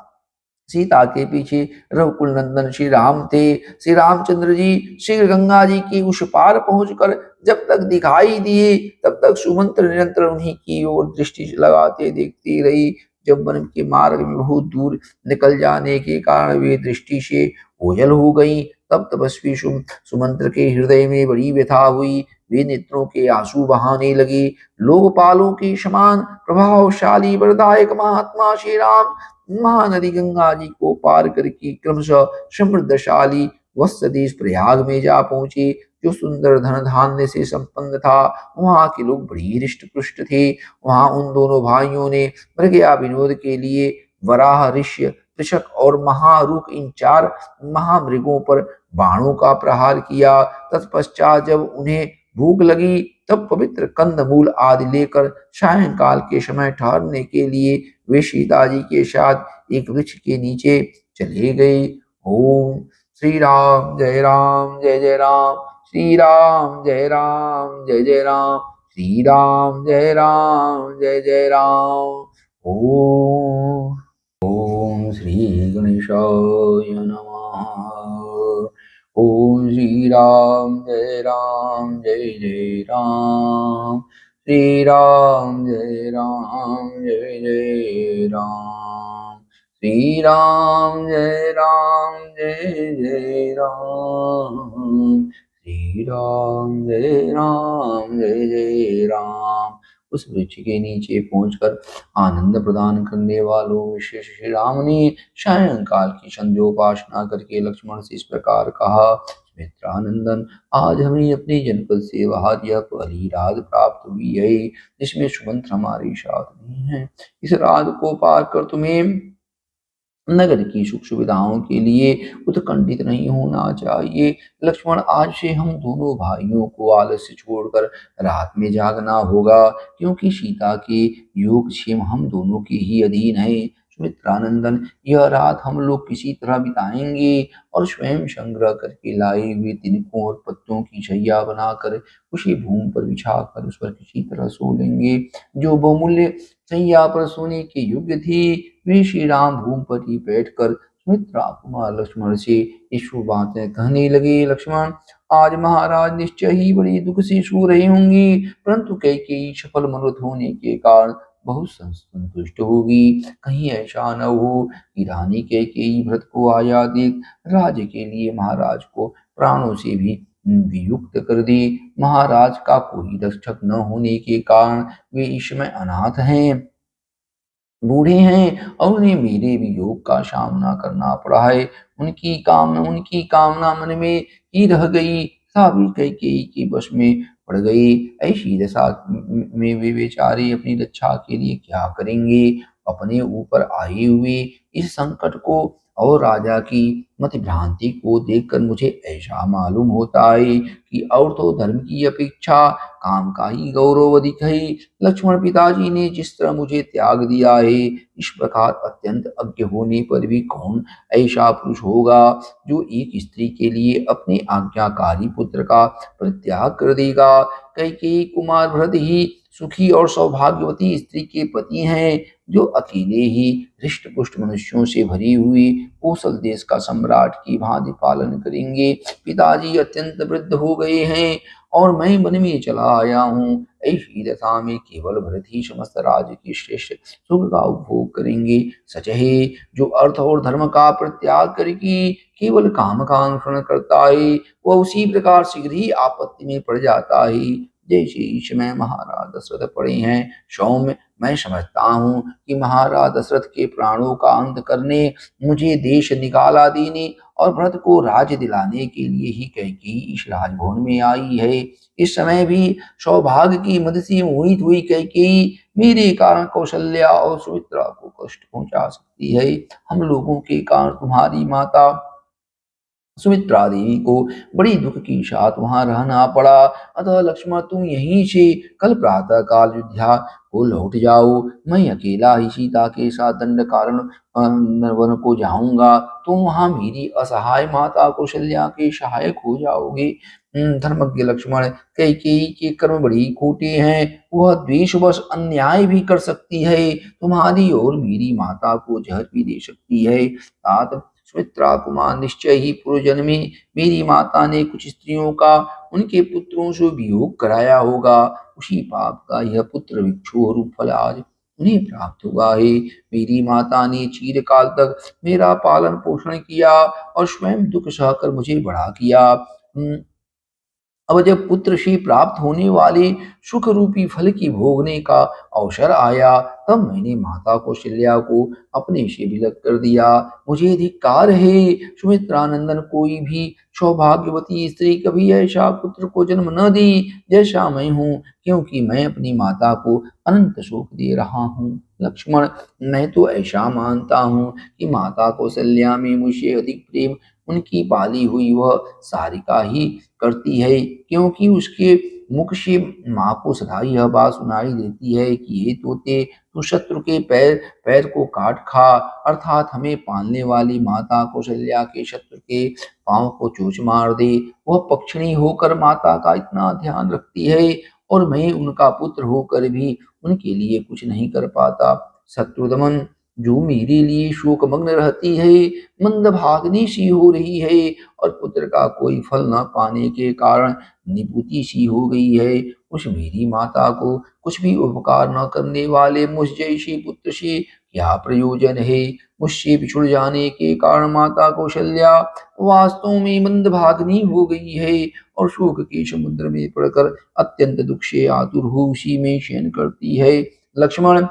सीता के पीछे रघुकुल नंदन श्री राम थे। श्री रामचंद्र जी शीघ्र गंगा जी के उस पार पहुंचकर जब तक दिखाई दिए तब तक सुमंत्र निरंतर उन्हीं की ओर दृष्टि लगाते देखती रही। जब वन के मार्ग में बहुत दूर निकल जाने के कारण वे दृष्टि से ओझल हो गई, तब तपस्वी सुमंत्र के हृदय में बड़ी व्यथा हुई। वे नेत्रों के आंसू बहाने लगे। लोकपालों के समान प्रभावशाली वरदायक महात्मा श्री राम महानदी गंगा जी को पार करके क्रमशः समृद्धशाली वत्स देश प्रयाग में जा पहुंचे, जो सुंदर धन धान्य से संपन्न था। वहां के लोग बड़ी हृष्ट पुष्ट थे। वहां उन दोनों भाइयों ने मृगया विनोद के लिए वराह, ऋष्य, कृषक और महारूक इन चार महामृगों पर बाणों का प्रहार किया। तत्पश्चात जब उन्हें भूख लगी तब पवित्र कंद मूल आदि लेकर सायंकाल के समय ठहरने के लिए वे सीता जी के साथ एक वृक्ष के नीचे चले गए। ओम श्री राम जय राम जय जय राम, श्री राम जय राम जय जय राम, श्री राम जय राम जय जय राम। ओम ओम श्री गणेशाय नमः। ओम श्री राम जय जय राम, श्री राम जय जय राम, श्री राम जय राम, श्री राम जय जय राम। उस वृक्ष के नीचे पहुंचकर आनंद प्रदान करने वालों विशेष श्री राम ने सायंकाल की संध्योपासना करके लक्ष्मण से इस प्रकार कहा, मित्रानंदन, आज हमें अपने जनपद से वहां यह पहली रात प्राप्त हुई है जिसमें सुमंत्र हमारे साथ नहीं है। इस रात को पार कर तुम्हें नगर की सुख सुविधाओं के लिए उत्कंठित नहीं होना चाहिए। लक्ष्मण, आज से हम दोनों भाइयों को आलस्य छोड़कर रात में जागना होगा, क्योंकि सीता के योगक्षेम हम दोनों के ही अधीन है। सुमित्रानंदन, यह रात हम लोग किसी तरह बिताएंगे और स्वयं संग्रह करके लाए हुए तिनकों और पत्तों की शैया बनाकर उसी भूमि पर बिछाकर उस पर किसी तरह सो लेंगे। जो बहुमूल्य शैया पर सोने के योग्य थी, वे श्री राम भूमि पर ही बैठकर सुमित्रा कुमार लक्ष्मण से ईश्वर बातें कहने लगे। लक्ष्मण, आज महाराज निश्चय ही बड़ी दुख से सो रहे होंगे, परंतु कैकेयी सफल मनोरथ होने के कारण बहुत संतुष्ट होगी। कहीं ऐसा न हो कि रानी कैकेयी भरत को आया देख राज्य के लिए महाराज को प्राणों से भी वियुक्त कर दे। महाराज का कोई रक्षक न होने के कारण वे इस समय अनाथ हैं, बूढ़े हैं और उन्हें मेरे वियोग का सामना करना पड़ा है। उनकी कामना मन में ही रह गई। सावी कैकेयी के वश में पड़ गई। ऐसी दशा में वे बेचारे अपनी रक्षा के लिए क्या करेंगे। अपने ऊपर आई हुई इस संकट को और राजा की मति भ्रांति को देखकर मुझे ऐसा मालूम होता है कि और तो धर्म की अपेक्षा काम का ही गौरव अधिक है। लक्ष्मण पिताजी ने जिस तरह मुझे त्याग दिया है, इस प्रकार अत्यंत अज्ञ होने पर भी कौन ऐसा पुरुष होगा जो एक स्त्री के लिए अपने आज्ञाकारी पुत्र का परित्याग कर देगा। कैकेयी कुमार भरत ही सुखी और सौभाग्यवती स्त्री के पति हैं, जो अकेले ही हृष्ट पुष्ट मनुष्यों से भरी हुई कौशल देश का सम्राट की भांति पालन करेंगे। पिताजी अत्यंत वृद्ध हो गए हैं और मैं वन में चला आया हूँ। ऐसी दशा में केवल भरत ही समस्त राज्य की श्रेष्ठ सुख का उपभोग करेंगे। सच है, जो अर्थ और धर्म का परित्याग करके केवल काम का अनुसरण करता है, वह उसी प्रकार शीघ्र ही आपत्ति में पड़ जाता है, जैसे इस समय महाराज दशरथ पड़े हैं। सौम्य, मैं समझता हूँ कि महाराज दशरथ के प्राणों का अंत करने, मुझे देश निकाला देने और भरत को राज्य दिलाने के लिए ही कैकेयी इस राजभवन में आई है। इस समय भी सौभाग्य की मद से मोहित हुई कैकेयी मेरे कारण कौशल्या और सुमित्रा को कष्ट पहुंचा सकती है। हम लोगों के कारण तुम्हारी माता सुमित्रा देवी को बड़ी दुख की साथ वहां रहना पड़ा। अतः लक्ष्मण, तुम यहीं से कल प्रातः काल अयोध्या को लौट जाओ। मैं अकेला ही सीता के साथ दंड कारण वन को जाऊंगा। तुम वहां मेरी असहाय माता कौशल्या के सहायक हो जाओगे। धर्मज्ञ लक्ष्मण, कैकेयी के कर्म बड़ी खोटे हैं। वह द्वेषवश अन्याय भी कर सकती है, तुम्हारी और मेरी माता को जहर भी दे सकती है। तात सुमित्रा कुमार, निश्चय ही पूर्व जन्म में मेरी माता ने कुछ स्त्रियों का उनके पुत्रों से वियोग कराया होगा। उसी पाप का यह पुत्र भिक्षु रूप फल आज उन्हें प्राप्त हुआ है। मेरी माता ने चीरकाल तक मेरा पालन पोषण किया और स्वयं दुख सहकर मुझे बड़ा किया। अब जब पुत्र से प्राप्त होने वाले सुख रूपी फल की भोगने का अवसर आया, तब मैंने माता कौशल्या को अपने से विलग कर दिया। मुझे धिक्कार है, सुमित्रा नंदन, कोई भी सौभाग्यवती स्त्री कभी ऐसा पुत्र को जन्म न दी जैसा मैं हूँ, क्योंकि मैं अपनी माता को अनंत सुख दे रहा हूँ। लक्ष्मण, मैं तो ऐसा मानता हूँ कि माता कौशल्या में मुझसे अधिक प्रेम उनकी पाली हुई वह सारिका ही करती है, क्योंकि उसके मुख से माँ को सदा यह बात सुनाई देती है कि हे तोते, तू शत्रु के पैर पैर को काट खा। अर्थात हमें पालने वाली माता कौशल्या के शत्रु के पांव को चोंच मार दे। वह पक्षिणी होकर माता का इतना ध्यान रखती है और मैं उनका पुत्र होकर भी उनके लिए कुछ नहीं कर पाता। शत्रुदमन, जो मेरे लिए शोकमग्न रहती है, मंदभागिनी सी हो रही है और पुत्र का कोई फल न पाने के कारण निपुती सी हो गई है, उस मेरी माता को कुछ भी उपकार न करने वाले मुझ जैसे पुत्र से क्या प्रयोजन है। मुझसे बिछुड़ जाने के कारण माता कौशल्या वास्तव में मंदभागिनी हो गई है और शोक के समुद्र में पड़कर अत्यंत दुख से आतुर हो उसी में शयन करती है। लक्ष्मण,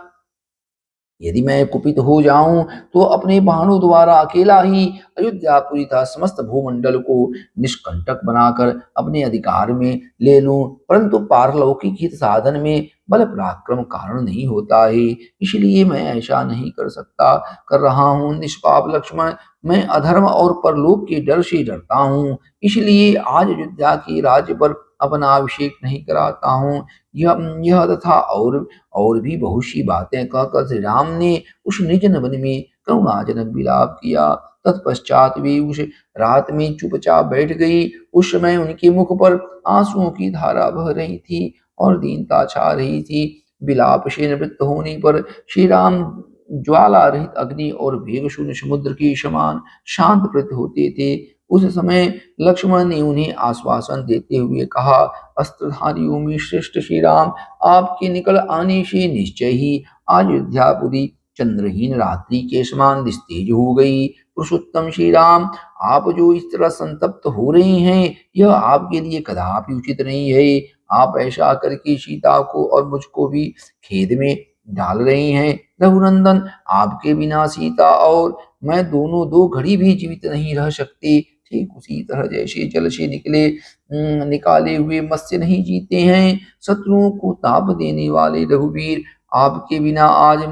यदि मैं कुपित हो जाऊं तो अपने बाणों द्वारा अकेला ही अयोध्यापुरी तथा समस्त भूमंडल को निष्कंटक बनाकर अपने अधिकार में ले लूं, परंतु पारलौकिक हित साधन में बल पराक्रम कारण नहीं होता है, इसलिए मैं ऐसा नहीं कर सकता। कर रहा हूँ निष्पाप लक्ष्मण, मैं अधर्म और परलोक के डर से डरता हूँ, इसलिए आज अयोध्या के राज्य पर अपना अभिषेक नहीं कराता हूँ। यह तथा और भी बहुत सी बातें कहकर श्री राम ने उस निर्जन वन में करुणाजनक विलाप किया। तत्पश्चात वे उस रात में चुपचाप बैठ गई। उस समय उनके मुख पर आंसुओं की धारा बह रही थी और दीनता छा रही थी। विलाप से निवृत्त होने पर श्री राम ज्वाला रहित अग्नि और वेग शून्य समुद्र के समान शांत प्रतीत होते थे। उस समय लक्ष्मण ने उन्हें आश्वासन देते हुए कहा, अस्त्रधारियों में श्रेष्ठ श्री राम, आपके निकल आने से निश्चय ही आज अयोध्यापुरी चंद्रहीन रात्रि के समान निस्तेज हो गई। पुरुषोत्तम श्री राम, आप जो इस तरह संतप्त हो रहे हैं, यह आपके लिए कदापि उचित नहीं है। आप ऐसा करके सीता को और मुझको भी खेद में डाल रहे हैं। रघुनंदन, आपके बिना सीता और मैं दोनों दो घड़ी भी जीवित नहीं रह सकते। ठीक उसी तरह जैसे जल से निकाले हुए मत्स्य नहीं जीते हैं, शत्रुओं को ताप देने वाले रघुवीर, आपके बिना आज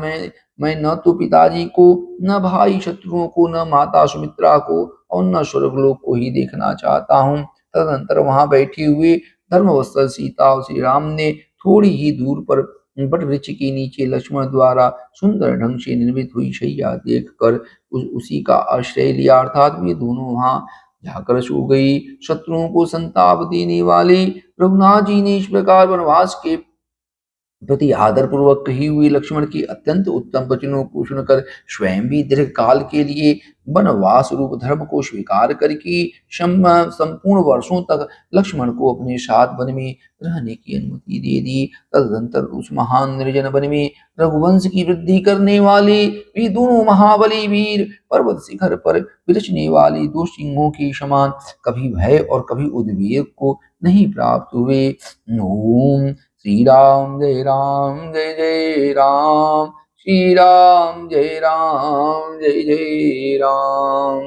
मैं न तो पिताजी को, न भाई शत्रुओं को, न माता सुमित्रा को और न स्वर्गलोक को ही देखना चाहता हूँ। तदनंतर वहां बैठे हुए धर्मवत्सल सीता और श्री राम ने थोड़ी ही दूर पर वट वृक्ष के नीचे लक्ष्मण द्वारा सुंदर ढंग से निर्मित हुई शैया देखकर उसी का आश्रय लिया, अर्थात वे दोनों वहां जाकर सो गई। शत्रुओं को संताप देने वाले रघुनाथ जी ने इस प्रकार वनवास के प्रति आदर पूर्वक कही हुई लक्ष्मण की अत्यंत उत्तम वचनों को सुनकर स्वयं भी दीर्घ काल के लिए वनवास रूप धर्म को स्वीकार करके संपूर्ण वर्षों तक लक्ष्मण को अपने साथ वन में रहने की अनुमति दे दी। तदनंतर उस महान निर्जन वन में रघुवंश की वृद्धि करने वाले वे दोनों महाबली वीर पर्वत शिखर पर विरचने वाले दो सिंहों के समान कभी भय और कभी उद्वेग को नहीं प्राप्त हुए। ओम श्री राम जय राम जय जय राम, श्री राम जय राम जय जय राम।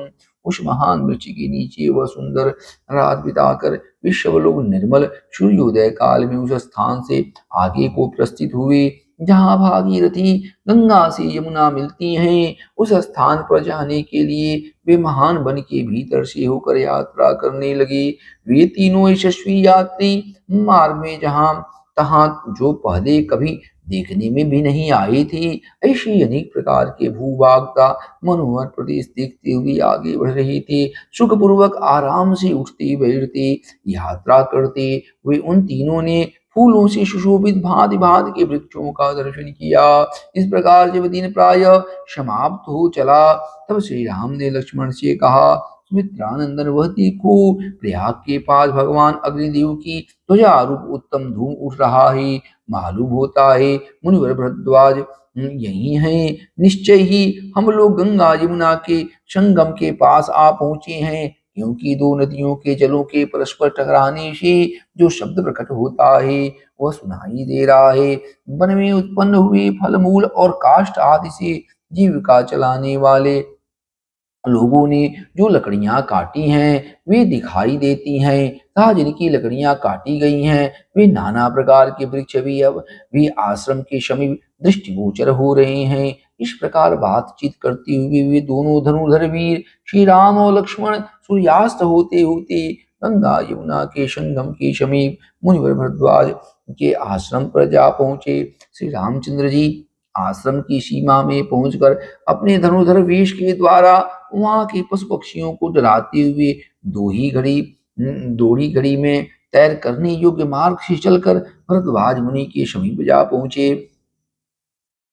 उस महान वृक्ष के नीचे वह सुंदर रात बिताकर वे सब लोग निर्मल सूर्योदय काल में उस स्थान से आगे को प्रस्थित हुए जहाँ भागीरथी गंगा से यमुना मिलती हैं। उस स्थान पर जाने के लिए वे महान वन के भीतर से होकर यात्रा करने लगे। वे तीनों यशस्वी यात्री मार्ग में जहाँ तहाँ जो पहले कभी देखने में भी नहीं आई थी, ऐसी अनेक प्रकार के भूभाग का मनोहर प्रदेश देखते हुए आगे बढ़ रहे थे। सुखपूर्वक आराम से उठते बैठते यात्रा करते हुए उन तीनों ने फूलों से सुशोभित भांति भांति के वृक्षों का दर्शन किया। इस प्रकार जब दिन प्राय समाप्त हो चला, तब श्री राम ने लक्ष्मण से कहा, सुमित्रानंदन वह देखो, प्रयाग के पास भगवान अग्निदेव की ध्वजा रूप उत्तम धूम उठ रहा है। मालूम होता है मुनिवर भरद्वाज यही है। निश्चय ही हम लोग गंगा यमुना के संगम के पास आ पहुंचे हैं, क्योंकि दो नदियों के जलों के परस्पर टकराने से जो शब्द प्रकट होता है वह सुनाई दे रहा है। वन में उत्पन्न हुए फल मूल और काष्ठ आदि से जीविका चलाने वाले लोगों ने जो लकड़ियां काटी हैं वे दिखाई देती हैं, तथा जिनकी लकड़ियां काटी गई हैं वे नाना प्रकार के वृक्ष भी आश्रम के समीप दृष्टिगोचर हो रहे हैं। इस प्रकार बातचीत करते हुए वे दोनों धनुर्धर वीर श्री राम और लक्ष्मण सूर्यास्त होते होते गंगा यमुना के संगम के समीप मुनिवर भरद्वाज के आश्रम पर जा पहुंचे। श्री रामचंद्र जी आश्रम की सीमा में पहुंचकर अपने धनुर्धर वेश के द्वारा वहां के पशु पक्षियों को डराते हुए दोही घड़ी में तैर करने योग्य मार्ग से चलकर भरद्वाज मुनि के समीप जा पहुंचे।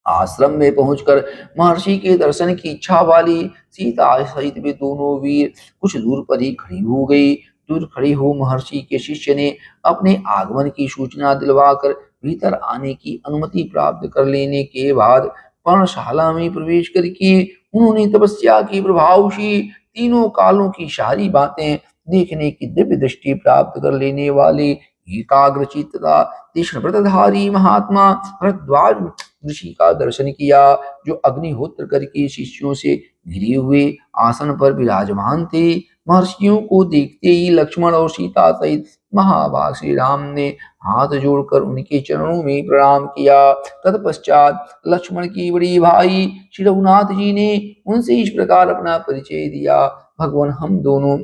आश्रम में पहुंचकर महर्षि के दर्शन की इच्छा वाली सीता सहित वे दोनों वीर कुछ दूर पर ही खड़ी हो गई। दूर खड़े हो महर्षि के शिष्य ने अपने आगमन की सूचना दिलवाकर भीतर आने की अनुमति प्राप्त कर लेने के बाद पर्णशाला में प्रवेश करके उन्होंने तपस्या के प्रभाव से तीनों कालों की सारी बातें देखने की दिव्य दृष्टि प्राप्त कर लेने वाले एकाग्रचित्त तथा तीक्ष्ण व्रतधारी महात्मा भरद्वाज ऋषि का दर्शन किया, जो अग्निहोत्र करके शिष्यों से घिरे हुए आसन पर विराजमान थे। महर्षियों को देखते ही लक्ष्मण और सीता सहित महाभाग श्री राम ने हाथ जोड़कर उनके चरणों में प्रणाम किया। तत्पश्चात लक्ष्मण की बड़ी भाई श्री रघुनाथ जी ने उनसे इस प्रकार अपना परिचय दिया, भगवान हम दोनों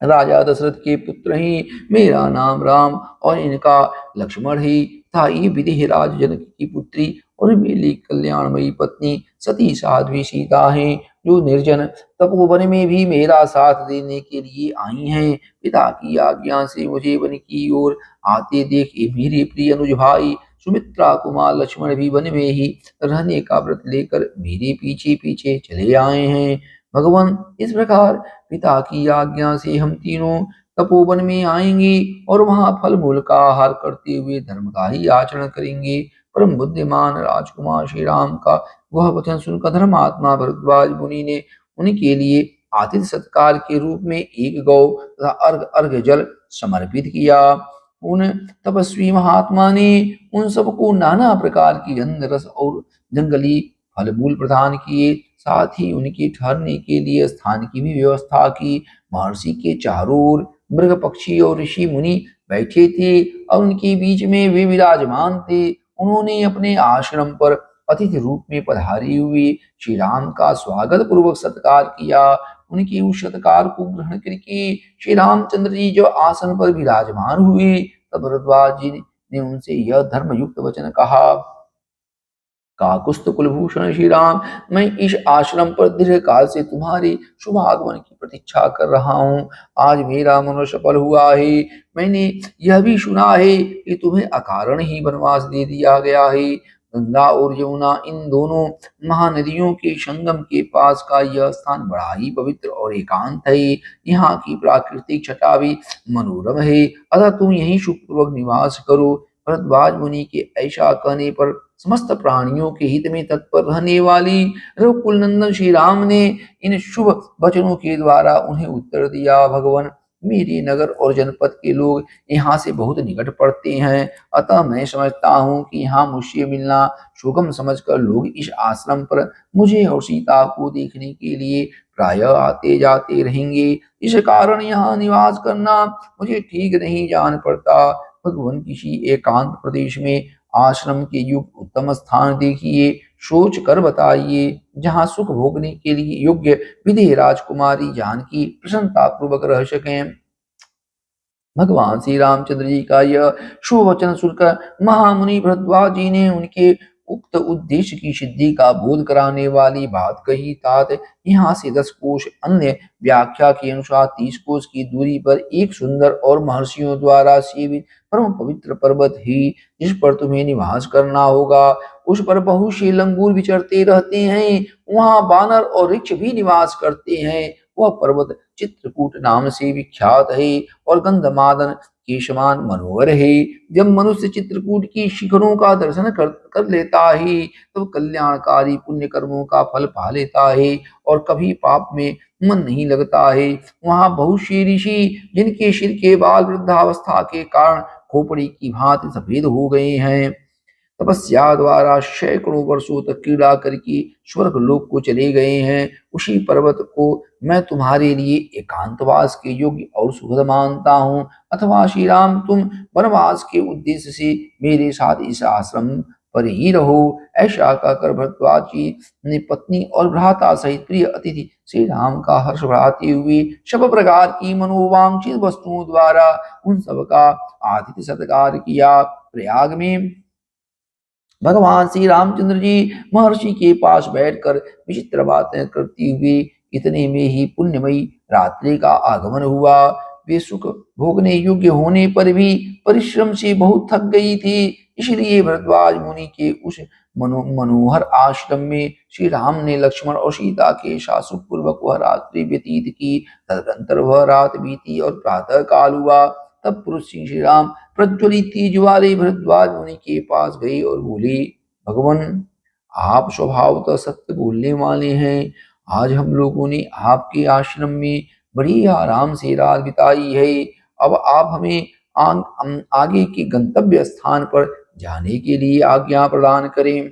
राजा दशरथ के पुत्र ही, मेरा नाम राम और इनका लक्ष्मण ही था। ये विदेह राज जनक की पुत्री और मेरी कल्याणमयी पत्नी सती साध्वी सीता हैं, जो निर्जन तपोवन में भी मेरा साथ देने के लिए आई हैं। पिता की आज्ञा से मुझे वन की ओर आते देख ये मेरे प्रिय अनुज भाई सुमित्रा कुमार लक्ष्मण भी वन में ही रहने का व्रत लेकर मेरे पीछे पीछे चले आए हैं। भगवान इस प्रकार पिता की आज्ञा से हम तीनों तपोवन में आएंगे और वहां फल मूल का आहार करते हुए धर्म का ही आचरण करेंगे। परम बुद्धिमान राजकुमार श्री राम का वह वचन सुनकर धर्मात्मा भरद्वाज मुनि ने उनके लिए आतिथ्य सत्कार के रूप में एक गौ तथा अर्घ जल समर्पित किया। उन तपस्वी महात्मा ने उन सबको नाना प्रकार की गंध रस और जंगली फल मूल प्रदान किए, साथ ही उनके ठहरने के लिए स्थान की भी व्यवस्था की। महर्षि के चारों ओर मृग पक्षी और ऋषि मुनि बैठे थे और उनके बीच में वे विराजमान थे। उन्होंने अपने आश्रम पर अतिथि रूप में पधारे हुए श्री राम का स्वागत पूर्वक सत्कार किया। उनके उस सत्कार को ग्रहण करके श्री रामचंद्र जी जो आसन पर विराजमान हुए, तब भरद्वाज जी ने उनसे यह धर्मयुक्त वचन कहा। काकुस्थ कुलभूषण श्री राम, मैं इस आश्रम पर दीर्घ काल से तुम्हारे शुभ आगमन की प्रतीक्षा कर रहा हूँ। आज मेरा मनोरथ सफल हुआ है। मैंने यह भी सुना है कि तुम्हें अकारण ही वनवास दे दिया गया है। गंगा और यमुना इन दोनों महानदियों के संगम के पास का यह स्थान बड़ा ही पवित्र और एकांत है। यहाँ की प्राकृतिक छटा भी मनोरम है, अतः तुम यहीं सुखपूर्वक निवास करो। भरद्वाज मुनि के ऐसा कहने पर समस्त प्राणियों के हित में तत्पर रहने वाली रघुकुल नंदन श्री राम ने इन शुभ वचनों के द्वारा उन्हें उत्तर दिया। भगवान, मेरे नगर और जनपद के लोग यहाँ से बहुत निकट पड़ते हैं, अतः मैं समझता हूँ कि यहाँ मुझसे मिलना सुगम समझकर लोग इस आश्रम पर मुझे और सीता को देखने के लिए प्रायः आते जाते रहेंगे। इस कारण यहाँ निवास करना मुझे ठीक नहीं जान पड़ता। भगवान, किसी एकांत प्रदेश में आश्रम के युग उत्तम स्थान देखिए, सोच कर बताइए, जहाँ सुख भोगने के लिए योग्य विधि राजकुमारी जानकी प्रसन्नता पूर्वक रह सकें। भगवान श्री रामचंद्र जी का यह शुभ वचन सुनकर महामुनि भरद्वाज जी ने उनके उक्त उद्देश्य की सिद्धि का बोध कराने वाली बात कही। तात यहाँ से 10 कोश, अन्य व्याख्या के अनुसार 30 कोश की दूरी पर एक सुंदर और महर्षियों द्वारा सेवित परम पवित्र पर्वत ही जिस पर तुम्हें निवास करना होगा। उस पर बहुत से लंगूर विचरते रहते हैं, वहां बानर और वृक्ष भी निवास करते हैं। वह पर्वत चित्रकूट नाम से विख्यात है और गंधमादन के समान मनोहर है। जब मनुष्य चित्रकूट की शिखरों का दर्शन कर लेता है, तो कल्याणकारी पुण्य कर्मों का फल पा लेता है और कभी पाप में मन नहीं लगता है। वहां बहुत से ऋषि, जिनके सिर के बाल वृद्धावस्था के कारण खोपड़ी की भांति सफेद हो गए हैं, तपस्या द्वारा सैकड़ों वर्षों तक क्रीड़ा करके स्वर्ग लोक को चले गए हैं। उसी पर्वत को मैं तुम्हारे लिए एकांतवास के योग्य और सुखद मानता हूँ। अथवा श्री राम, तुम वनवास के उद्देश्य से मेरे साथ इस आश्रम पर ही रहो। ऐसा कहकर भरद्वाज जी ने पत्नी और भ्राता सहित प्रिय अतिथि श्री राम का हर्ष बढ़ाते हुए सब प्रकार की मनोवांछित वस्तुओं द्वारा उन सबका आतिथ्य सत्कार किया। प्रयाग में भगवान श्री रामचंद्र जी महर्षि के पास बैठकर विचित्र बातें करते हुए इतने में ही पुण्यमयी रात्रि का आगमन हुआ। वे सुख भोगने योग्य होने पर भी परिश्रम से बहुत थक गई थी, इसलिए भरद्वाज मुनि के उस मनोहर आश्रम में श्री राम ने लक्ष्मण और सीता के साथ सुखपूर्वक वह रात्रि व्यतीत की। तदनंतर वह रात बीती और प्रातः काल हुआ। तब पुरुष श्री राम प्रज्वलित तेज वाले भरद्वाज मुनि के पास गए और बोले, भगवान, आप स्वभावतः सत्य बोलने वाले हैं। आज हम लोगों ने आपके आश्रम में बड़ी आराम से रात बिताई है। अब आप हमें आगे के गंतव्य स्थान पर जाने के लिए आज्ञा प्रदान करें।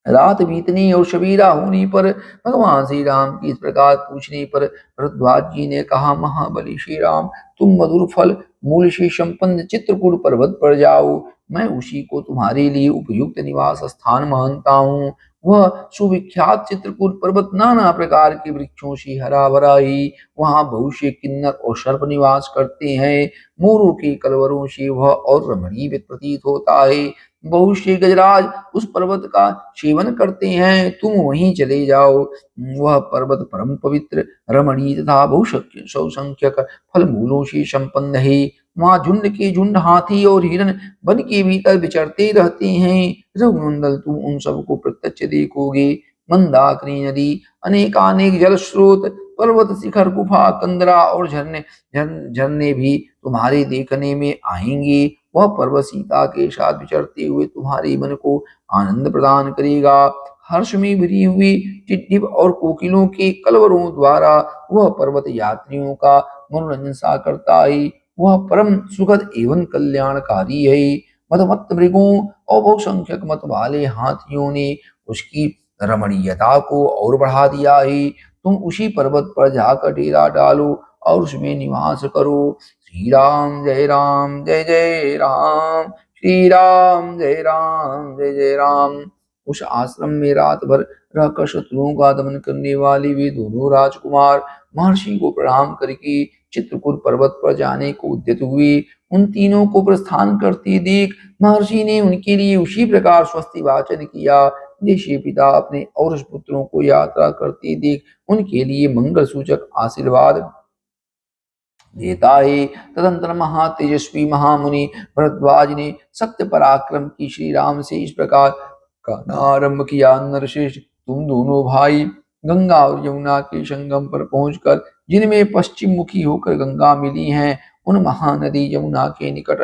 रात बीतने और सबेरा होने पर भगवान श्री राम की इस प्रकार पूछने पर भरद्वाज जी ने कहा, महाबली श्री राम, तुम मधुर फल मूल से संपन्न चित्रकूट पर्वत पर जाओ। मैं उसी को तुम्हारे लिए उपयुक्त निवास स्थान मानता हूँ। वह सुविख्यात चित्रकूट पर्वत नाना प्रकार के वृक्षों से हरा भरा है। वहां बहुत से किन्नर और सर्प निवास करते हैं। मोरों के कलवरों से वह और रमणीय प्रतीत होता है। बहुत से गजराज उस पर्वत का सेवन करते हैं, तुम वहीं चले जाओ। वह पर्वत परम पवित्र, रमणीय तथा बहुसंख्यक फल मूलों से संपन्न है। वहां झुंड के झुंड हाथी और हिरण वन के भीतर विचरते रहते हैं। रघुनंदन, तुम उन सबको प्रत्यक्ष देखोगे। मंदाकिनी नदी, अनेकानेक जल स्रोत, पर्वत शिखर, गुफा, कंदरा और झरने भी तुम्हारे देखने में आएंगे। वह पर्वत सीता के साथ विचरते हुए तुम्हारे मन को आनंद प्रदान करेगा। हर्ष में भरी हुई टिड्डिप और कोकिलों के कलवरों द्वारा वह पर्वत यात्रियों का मनोरंजन सा करता है। वह परम सुखद एवं कल्याणकारी है। मदमत्त मृगों और बहुसंख्यक मत वाले हाथियों ने उसकी रमणीयता को और बढ़ा दिया है। तुम उसी पर्वत पर जाकर डेरा डालो और उसमें निवास करो। श्री राम जय राम जय जय राम, श्री राम जय राम जय जय राम। उस आश्रम में रात भर रहकर शत्रुओं का दमन करने वाले वे दोनों राजकुमार महर्षि को प्रणाम करके चित्रकूट पर्वत पर जाने को उद्यत हुए। उन तीनों को प्रस्थान करते देख महर्षि ने उनके लिए उसी प्रकार स्वस्ति वाचन किया जैसे पिता अपने और पुत्रों को यात्रा करते देख उनके लिए मंगल सूचक आशीर्वाद देता है। तदंतर महातेजस्वी महामुनि भरद्वाज ने सत्य पराक्रम की श्री राम से इस प्रकार कहना आरंभ किया। नरश्रेष्ठ, तुम दोनों भाई गंगा और यमुना के संगम पर पहुंचकर जिनमें पश्चिम मुखी होकर गंगा मिली हैं उन महानदी यमुना के निकट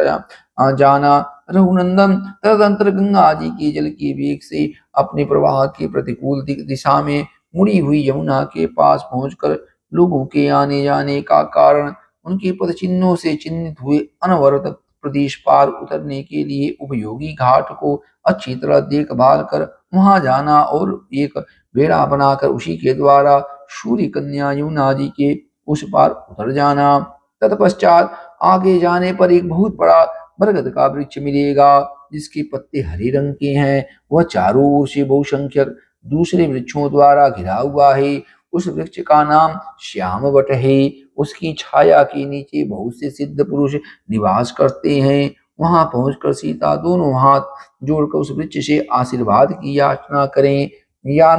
जाना। रघुनंदन, तदंतर गंगा जी के जल के वेग से अपने प्रवाह के प्रतिकूल दिशा में मुड़ी हुई यमुना के पास पहुंचकर लोगों के आने जाने का कारण उनके पद चिन्हों से चिन्हित हुए अनवरत प्रदेश पार उतरने के लिए उपयोगी घाट को अच्छी तरह देखभाल कर वहां जाना और एक बेड़ा बनाकर उसी के द्वारा सूर्य कन्या यमुना जी के उस पार उतर जाना। तत्पश्चात आगे जाने पर एक बहुत बड़ा बरगद का वृक्ष मिलेगा जिसके पत्ते हरे रंग के हैं। वह चारों ओर से बहुसंख्यक दूसरे वृक्षों द्वारा घिरा हुआ है। उस वृक्ष का नाम श्याम वट है। उसकी छाया के नीचे बहुत से सिद्ध पुरुष निवास करते हैं। वहां पहुंचकर सीता दोनों हाथ जोड़कर उस वृक्ष से आशीर्वाद की याचना करें। या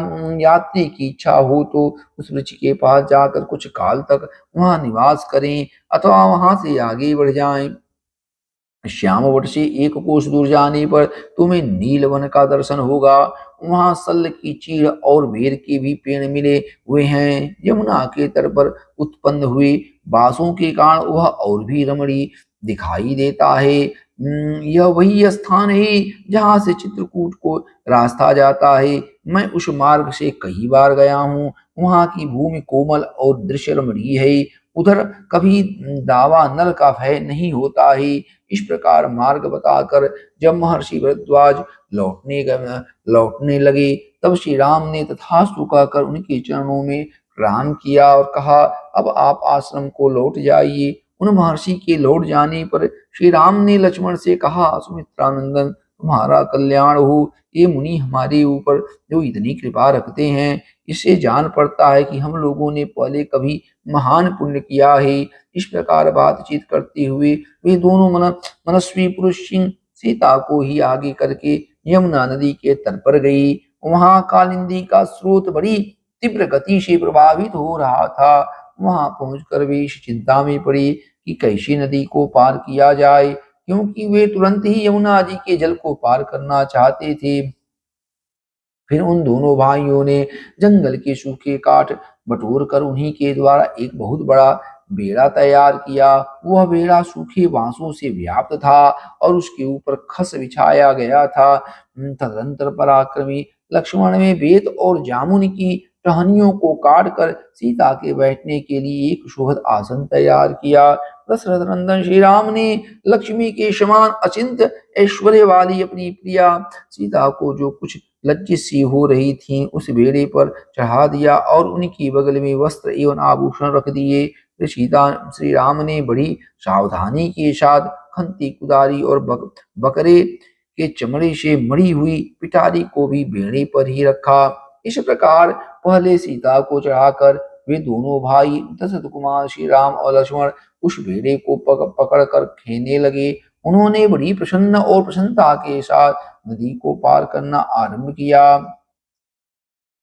यात्री की इच्छा हो तो उस वृक्ष के पास जाकर कुछ काल तक वहां निवास करें अथवा वहां से आगे बढ़ जाएं। श्यामवट से एक कोस दूर जाने पर तुम्हें नीलवन का दर्शन होगा। वहां सल की चीड़ और बेर के भी पेड़ मिले हुए हैं। यमुना के तट पर उत्पन्न हुए बांसों के कारण वह और भी रमणीय दिखाई देता है। यह वही स्थान है जहां से चित्रकूट को रास्ता जाता है। मैं उस मार्ग से कई बार गया हूँ। वहां की भूमि कोमल और दृश्य रमणीय है। उधर कभी दावा नल का भय नहीं होता है। इस प्रकार मार्ग बताकर जब महर्षि भरद्वाज लौटने लगे तब श्री राम ने तथास्तु कहकर उनके चरणों में प्रणाम किया और कहा, अब आप आश्रम को लौट जाइए। उन महर्षि के लौट जाने पर श्री राम ने लक्ष्मण से कहा, सुमित्रानंदन, तुम्हारा कल्याण हो। ये मुनि हमारे ऊपर जो इतनी कृपा रखते हैं इससे जान पड़ता है कि हम लोगों ने पहले कभी महान पुण्य किया है। इस प्रकार बातचीत करते हुए वे दोनों मनस्वी पुरुष सिंह सीता को ही आगे करके यमुना नदी के तट पर गई। वहां कालिंदी का स्रोत बड़ी तीव्र गति से प्रभावित हो रहा था। वहां पहुंचकर वे इस चिंता में पड़ी कि कैसे नदी को पार किया जाए, क्योंकि वे तुरंत ही यमुना जी के जल को पार करना चाहते थे। फिर उन दोनों भाइयों ने जंगल के सूखे काठ बटोर कर उन्हीं के द्वारा एक बहुत बड़ा बेड़ा तैयार किया। वह बेड़ा सूखे बांसों से व्याप्त था और उसके ऊपर खस बिछाया गया था। तदनंतर पराक्रमी लक्ष्मण ने बेत और जामुन की टहनियों को काट कर सीता के बैठने के लिए एक सुखद आसन तैयार किया। दशरथ नंदन श्री राम ने लक्ष्मी के समान अचिंत ऐश्वर्य वाली अपनी प्रिया सीता को जो कुछ लज्जित सी हो रही थी उस बेड़े पर चढ़ा दिया और उनकी बगल में वस्त्र एवं आभूषण रख दिए। फिर सीता श्री राम ने बड़ी सावधानी के साथ खंती कुदारी और बकरे के चमड़े से मड़ी हुई पिटारी को भी बेड़े पर ही रखा। इस प्रकार पहले सीता को चढ़ाकर वे दोनों भाई दशरथ कुमार श्री राम और लक्ष्मण उस बेड़े को पकड़ कर खेने लगे। उन्होंने बड़ी प्रसन्न और प्रसन्नता के साथ नदी को पार करना आरंभ किया।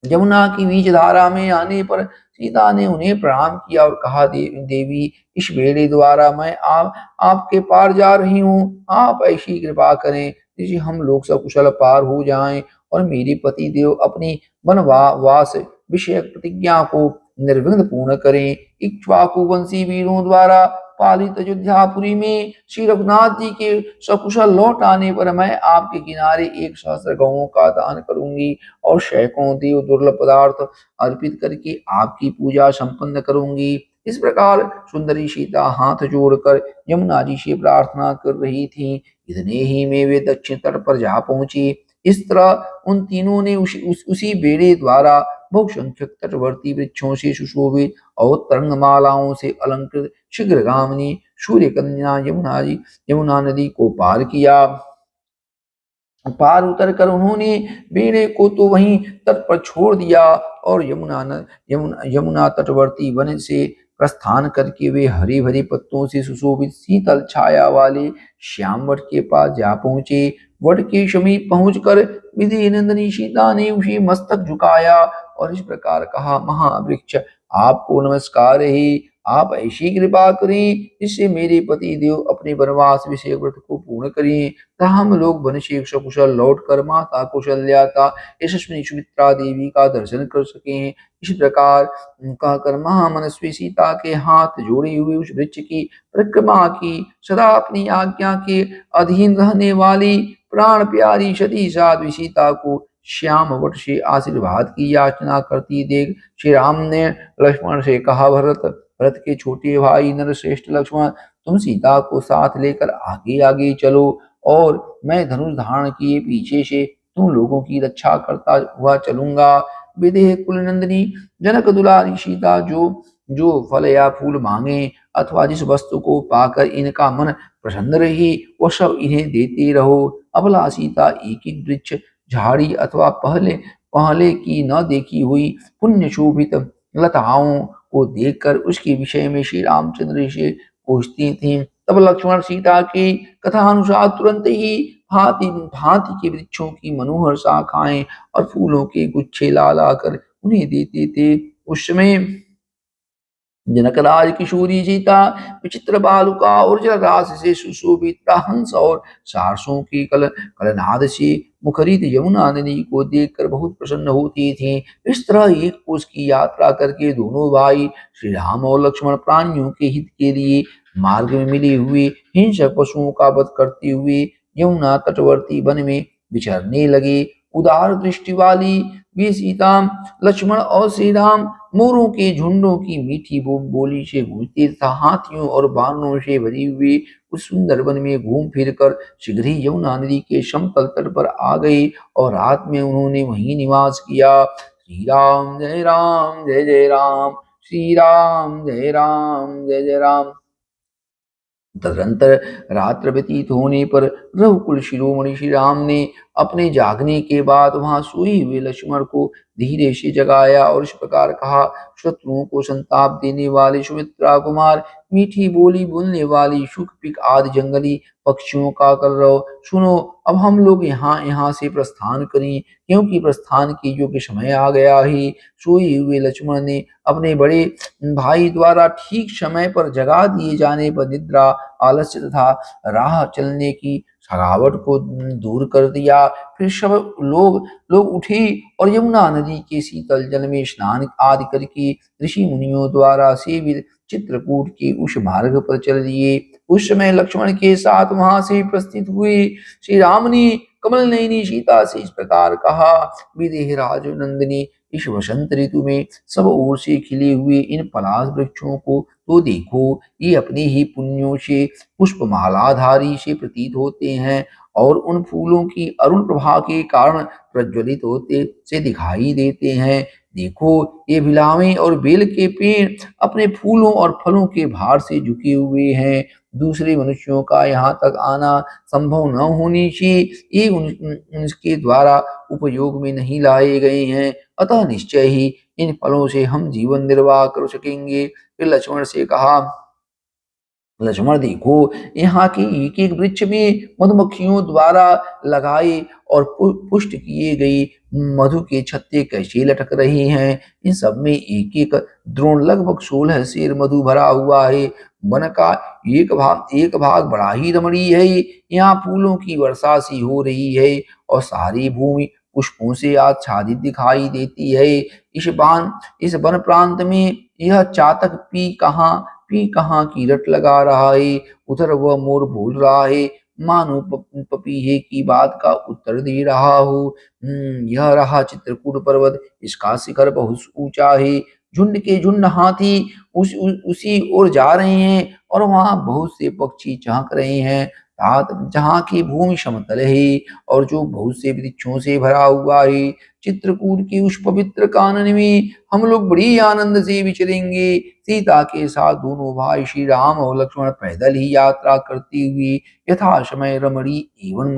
यमुना की बीच धारा में आने पर सीता ने उन्हें प्रणाम किया और कहा, देवी, इस बेड़े द्वारा मैं आपके पार जा रही हूँ। आप ऐसी कृपा करें जिसे हम लोग सकुशल पार हो जाएं और मेरे पति देव अपनी वनवास विषय प्रतिज्ञा को निर्विघ्न पूर्ण करें। इक्ष्वाकु वंशी वीरों द्वारा पालित अयोध्यापुरी में श्री रघुनाथ जी के सकुशल लौट आने पर मैं आपके किनारे 1 सहस्त्र गौओं का दान करूंगी और सैकड़ों देव दुर्लभ पदार्थ अर्पित करके आपकी पूजा संपन्न करूंगी। इस प्रकार सुंदरी सीता हाथ जोड़कर यमुना जी से प्रार्थना कर रही थी। इतने ही में वे दक्षिण तट पर जा पहुंची। इस तरह उन तीनों ने उसी बेड़े द्वारा बहुसंख्यक तटवर्ती वृक्षों से सुशोभित और तरंगमालाओं से अलंकृत शीघ्रगामिनी सूर्य कन्या यमुना नदी को पार किया। पार उतर कर उन्होंने बेड़े को तो वहीं तट पर छोड़ दिया और यमुना तटवर्ती वन से प्रस्थान करके वे हरे भरे पत्तों से सुशोभित शीतल छाया वाले श्याम वट के पास जा पहुंचे। वट के समीप पहुंचकर विधि नंदिनी सीता ने उसे मस्तक झुकाया और इस प्रकार कहा, महावृक्ष आपको नमस्कार है। आप ऐसी कृपा करें जिससे मेरे पति देव अपने वनवास विषय व्रत को पूर्ण करें तथा हम लोग वन से सकुशल लौट कर माता कौशल्या का यशस्विनी सुमित्रा देवी का दर्शन कर सकें। इस प्रकार कहकर महामनस्वी सीता के हाथ जोड़े हुए उस वृक्ष की परिक्रमा की। सदा अपनी आज्ञा के अधीन रहने वाली प्राण प्यारी सती साध्वी सीता को श्याम वट से आशीर्वाद की याचना करती देख श्री राम ने लक्ष्मण से कहा, भरत के छोटे भाई नरश्रेष्ठ लक्ष्मण, तुम सीता को साथ लेकर आगे आगे चलो और मैं धनुष धारण किए पीछे से तुम लोगों की रक्षा करता हुआ चलूंगा। विदेह कुलनंदिनी जनक दुलारी सीता जो जो फल या फूल मांगे अथवा जिस वस्तु को पाकर इनका मन प्रसन्न रहे वह सब इन्हें देते रहो। अबला सीता एक एक वृक्ष झाड़ी अथवा पहले पहले की न देखी हुई पुण्य शोभित लताओं को देखकर उसके विषय में श्री रामचंद्र से पूछती थीं। तब लक्ष्मण सीता की कथानुसार तुरंत ही भांति भांति के वृक्षों की मनोहर शाखाएं और फूलों के गुच्छे ला ला कर उन्हें देते थे। उस समय जनकराज किशोरी सीता विचित्र बालुका और जलराशि से सुशोभित हंस और सारसों की कलनाद से मुखरित यमुना नदी को देखकर बहुत प्रसन्न होती थी। इस तरह एक कोस की यात्रा करके दोनों भाई श्री राम और लक्ष्मण प्राणियों के हित के लिए मार्ग में मिले हुए हिंसक पशुओं का वध करते हुए यमुना तटवर्ती वन में विचरने लगे। उदार दृष्टि वाली वे सीता लक्ष्मण और श्री राम मोरों के झुंडों की मीठी बोली से गूंजते तथा हाथियों और बानरों से भरी हुई उस सुंदर वन में घूम फिर कर शीघ्र ही यमुना नदी के समतल तट पर आ गए और रात में उन्होंने वहीं निवास किया। श्री राम जय राम जय जय राम, श्री राम जय राम जय जय राम। तदनंतर रात्र व्यतीत होने पर रघुकुल शिरोमणि श्री राम ने अपने जागने के बाद वहां सोए हुए लक्ष्मण को धीरे से जगाया और इस प्रकार कहा, शत्रुओं को संताप देने वाले सुमित्रा कुमार, मीठी बोली बोलने वाली शुक पिक आदि जंगली पक्षियों का कलरव सुनो। अब हम लोग यहाँ से प्रस्थान करें क्योंकि प्रस्थान की योग्य समय आ गया है। सोए हुए लक्ष्मण ने अपने बड़े भाई द्वारा ठीक समय पर जगा दिए जाने पर निद्रा आलस्य तथा राह चलने की थकावट को दूर कर दिया। फिर सब लोग उठे और यमुना नदी के शीतल जल में स्नान आदि करके ऋषि मुनियों द्वारा सेवित चित्रकूट के उस मार्ग पर चल दिए। उस समय लक्ष्मण के साथ वहां से प्रस्थित हुए श्री राम ने कमल नयनी सीता से इस प्रकार कहा, विदेह राज नंदिनी, इस वसंत ऋतु में सब ओर से खिले हुए इन पलाश वृक्षों को तो देखो, ये अपने ही पुण्यों से पुष्पमालाधारी से प्रतीत होते हैं और उन फूलों की अरुण प्रभा के कारण प्रज्वलित होते से दिखाई देते हैं। देखो ये भिलावें और बेल के पेड़ अपने फूलों और फलों के भार से झुके हुए हैं। दूसरे मनुष्यों का यहाँ तक आना संभव न होने से ये उनके द्वारा उपयोग में नहीं लाए गए हैं, अतः निश्चय ही इन फलों से हम जीवन निर्वाह कर सकेंगे। फिर लक्ष्मण से कहा, लक्ष्मण देखो यहाँ के एक एक वृक्ष में मधुमक्खियों द्वारा लगाए और पुष्ट किए गए मधु के छत्ते कैसे लटक रहे हैं। इन सब में एक एक द्रोण लगभग 16 सेर मधु भरा हुआ है। वन का एक भाग बड़ा ही रमणीय है। यहाँ फूलों की वर्षा सी हो रही है और सारी भूमि पुष्पों से आच्छादित दिखाई देती है। इस वन प्रांत में यह चातक पी कहाँ की रट लगा रहा है, उधर वह मोर बोल रहा है मानो पपीहे की बात का उत्तर दे रहा हो। यह रहा चित्रकूट पर्वत, इसका शिखर बहुत ऊंचा है। झुंड के झुंड हाथी उसी ओर जा रहे हैं और वहां बहुत से पक्षी चहक रहे हैं। जहाँ की भूमि समतल है और जो बहुत से वृक्षों से भरा हुआ है, चित्रकूट के उस पवित्र कानन में हम लोग बड़ी आनंद से विचरेंगे। सीता के साथ दोनों भाई श्री राम और लक्ष्मण पैदल ही यात्रा करते हुए यथा समय रमणी एवं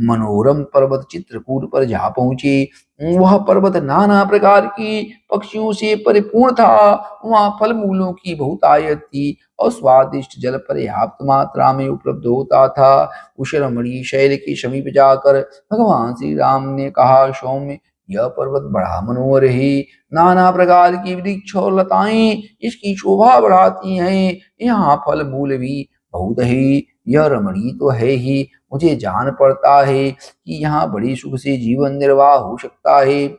मनोरम पर्वत चित्रकूट पर जा पहुंचे। वह पर्वत नाना प्रकार की पक्षियों से परिपूर्ण था। वहां फल मूलों की बहुतायत थी और स्वादिष्ट जल पर्याप्त मात्रा में उपलब्ध होता था। उस रमणीय शैल के समीप जाकर भगवान श्री राम ने कहा, सौम्य, यह पर्वत बड़ा मनोहर है। नाना प्रकार की वृक्ष और लताएं इसकी शोभा बढ़ाती हैं। यहाँ फल मूल भी बहुत है। यह रमणीय तो है ही, मुझे जान पड़ता है कि यहाँ बड़ी सुख से जीवन निर्वाह हो सकता है।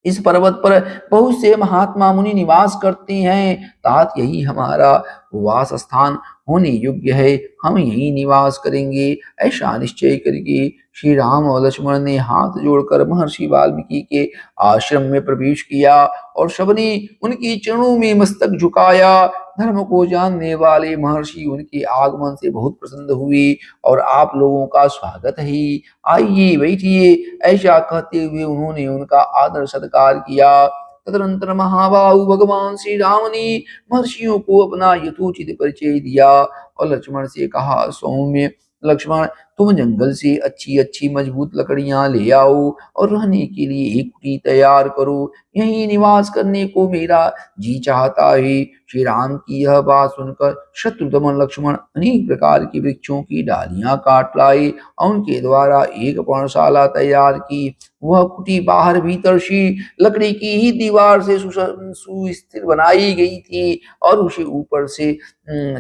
इस पर्वत पर बहुत से महात्मा मुनि निवास करते हैं, तात यही हमारा वास स्थान होने योग्य है। हम यही निवास करेंगे। ऐसा निश्चय करके श्री राम और लक्ष्मण ने हाथ जोड़कर महर्षि वाल्मीकि के आश्रम में प्रवेश किया और सबने उनके चरणों में मस्तक झुकाया। धर्म को जानने वाले महर्षि उनके आगमन से बहुत प्रसन्न हुए और आप लोगों का स्वागत है, आइए बैठिए, ऐसा कहते हुए उन्होंने उनका आदर सत्कार किया। तदनंतर महाबाहु भगवान श्री राम ने महर्षियों को अपना यथोचित परिचय दिया और लक्ष्मण से कहा, सौम्य लक्ष्मण, तुम जंगल से अच्छी अच्छी मजबूत लकड़ियां ले आओ और रहने के लिए एक कुटी तैयार करो। यहीं निवास करने को मेरा जी चाहता है। श्री राम की यह बात सुनकर शत्रुघ्न लक्ष्मण अनेक प्रकार के वृक्षों की डालियां काट लाए और उनके द्वारा एक पर्णशाला तैयार की। वह कुटी बाहर भीतर से लकड़ी की ही दीवार से सुस्थिर बनाई गई थी और उसे ऊपर से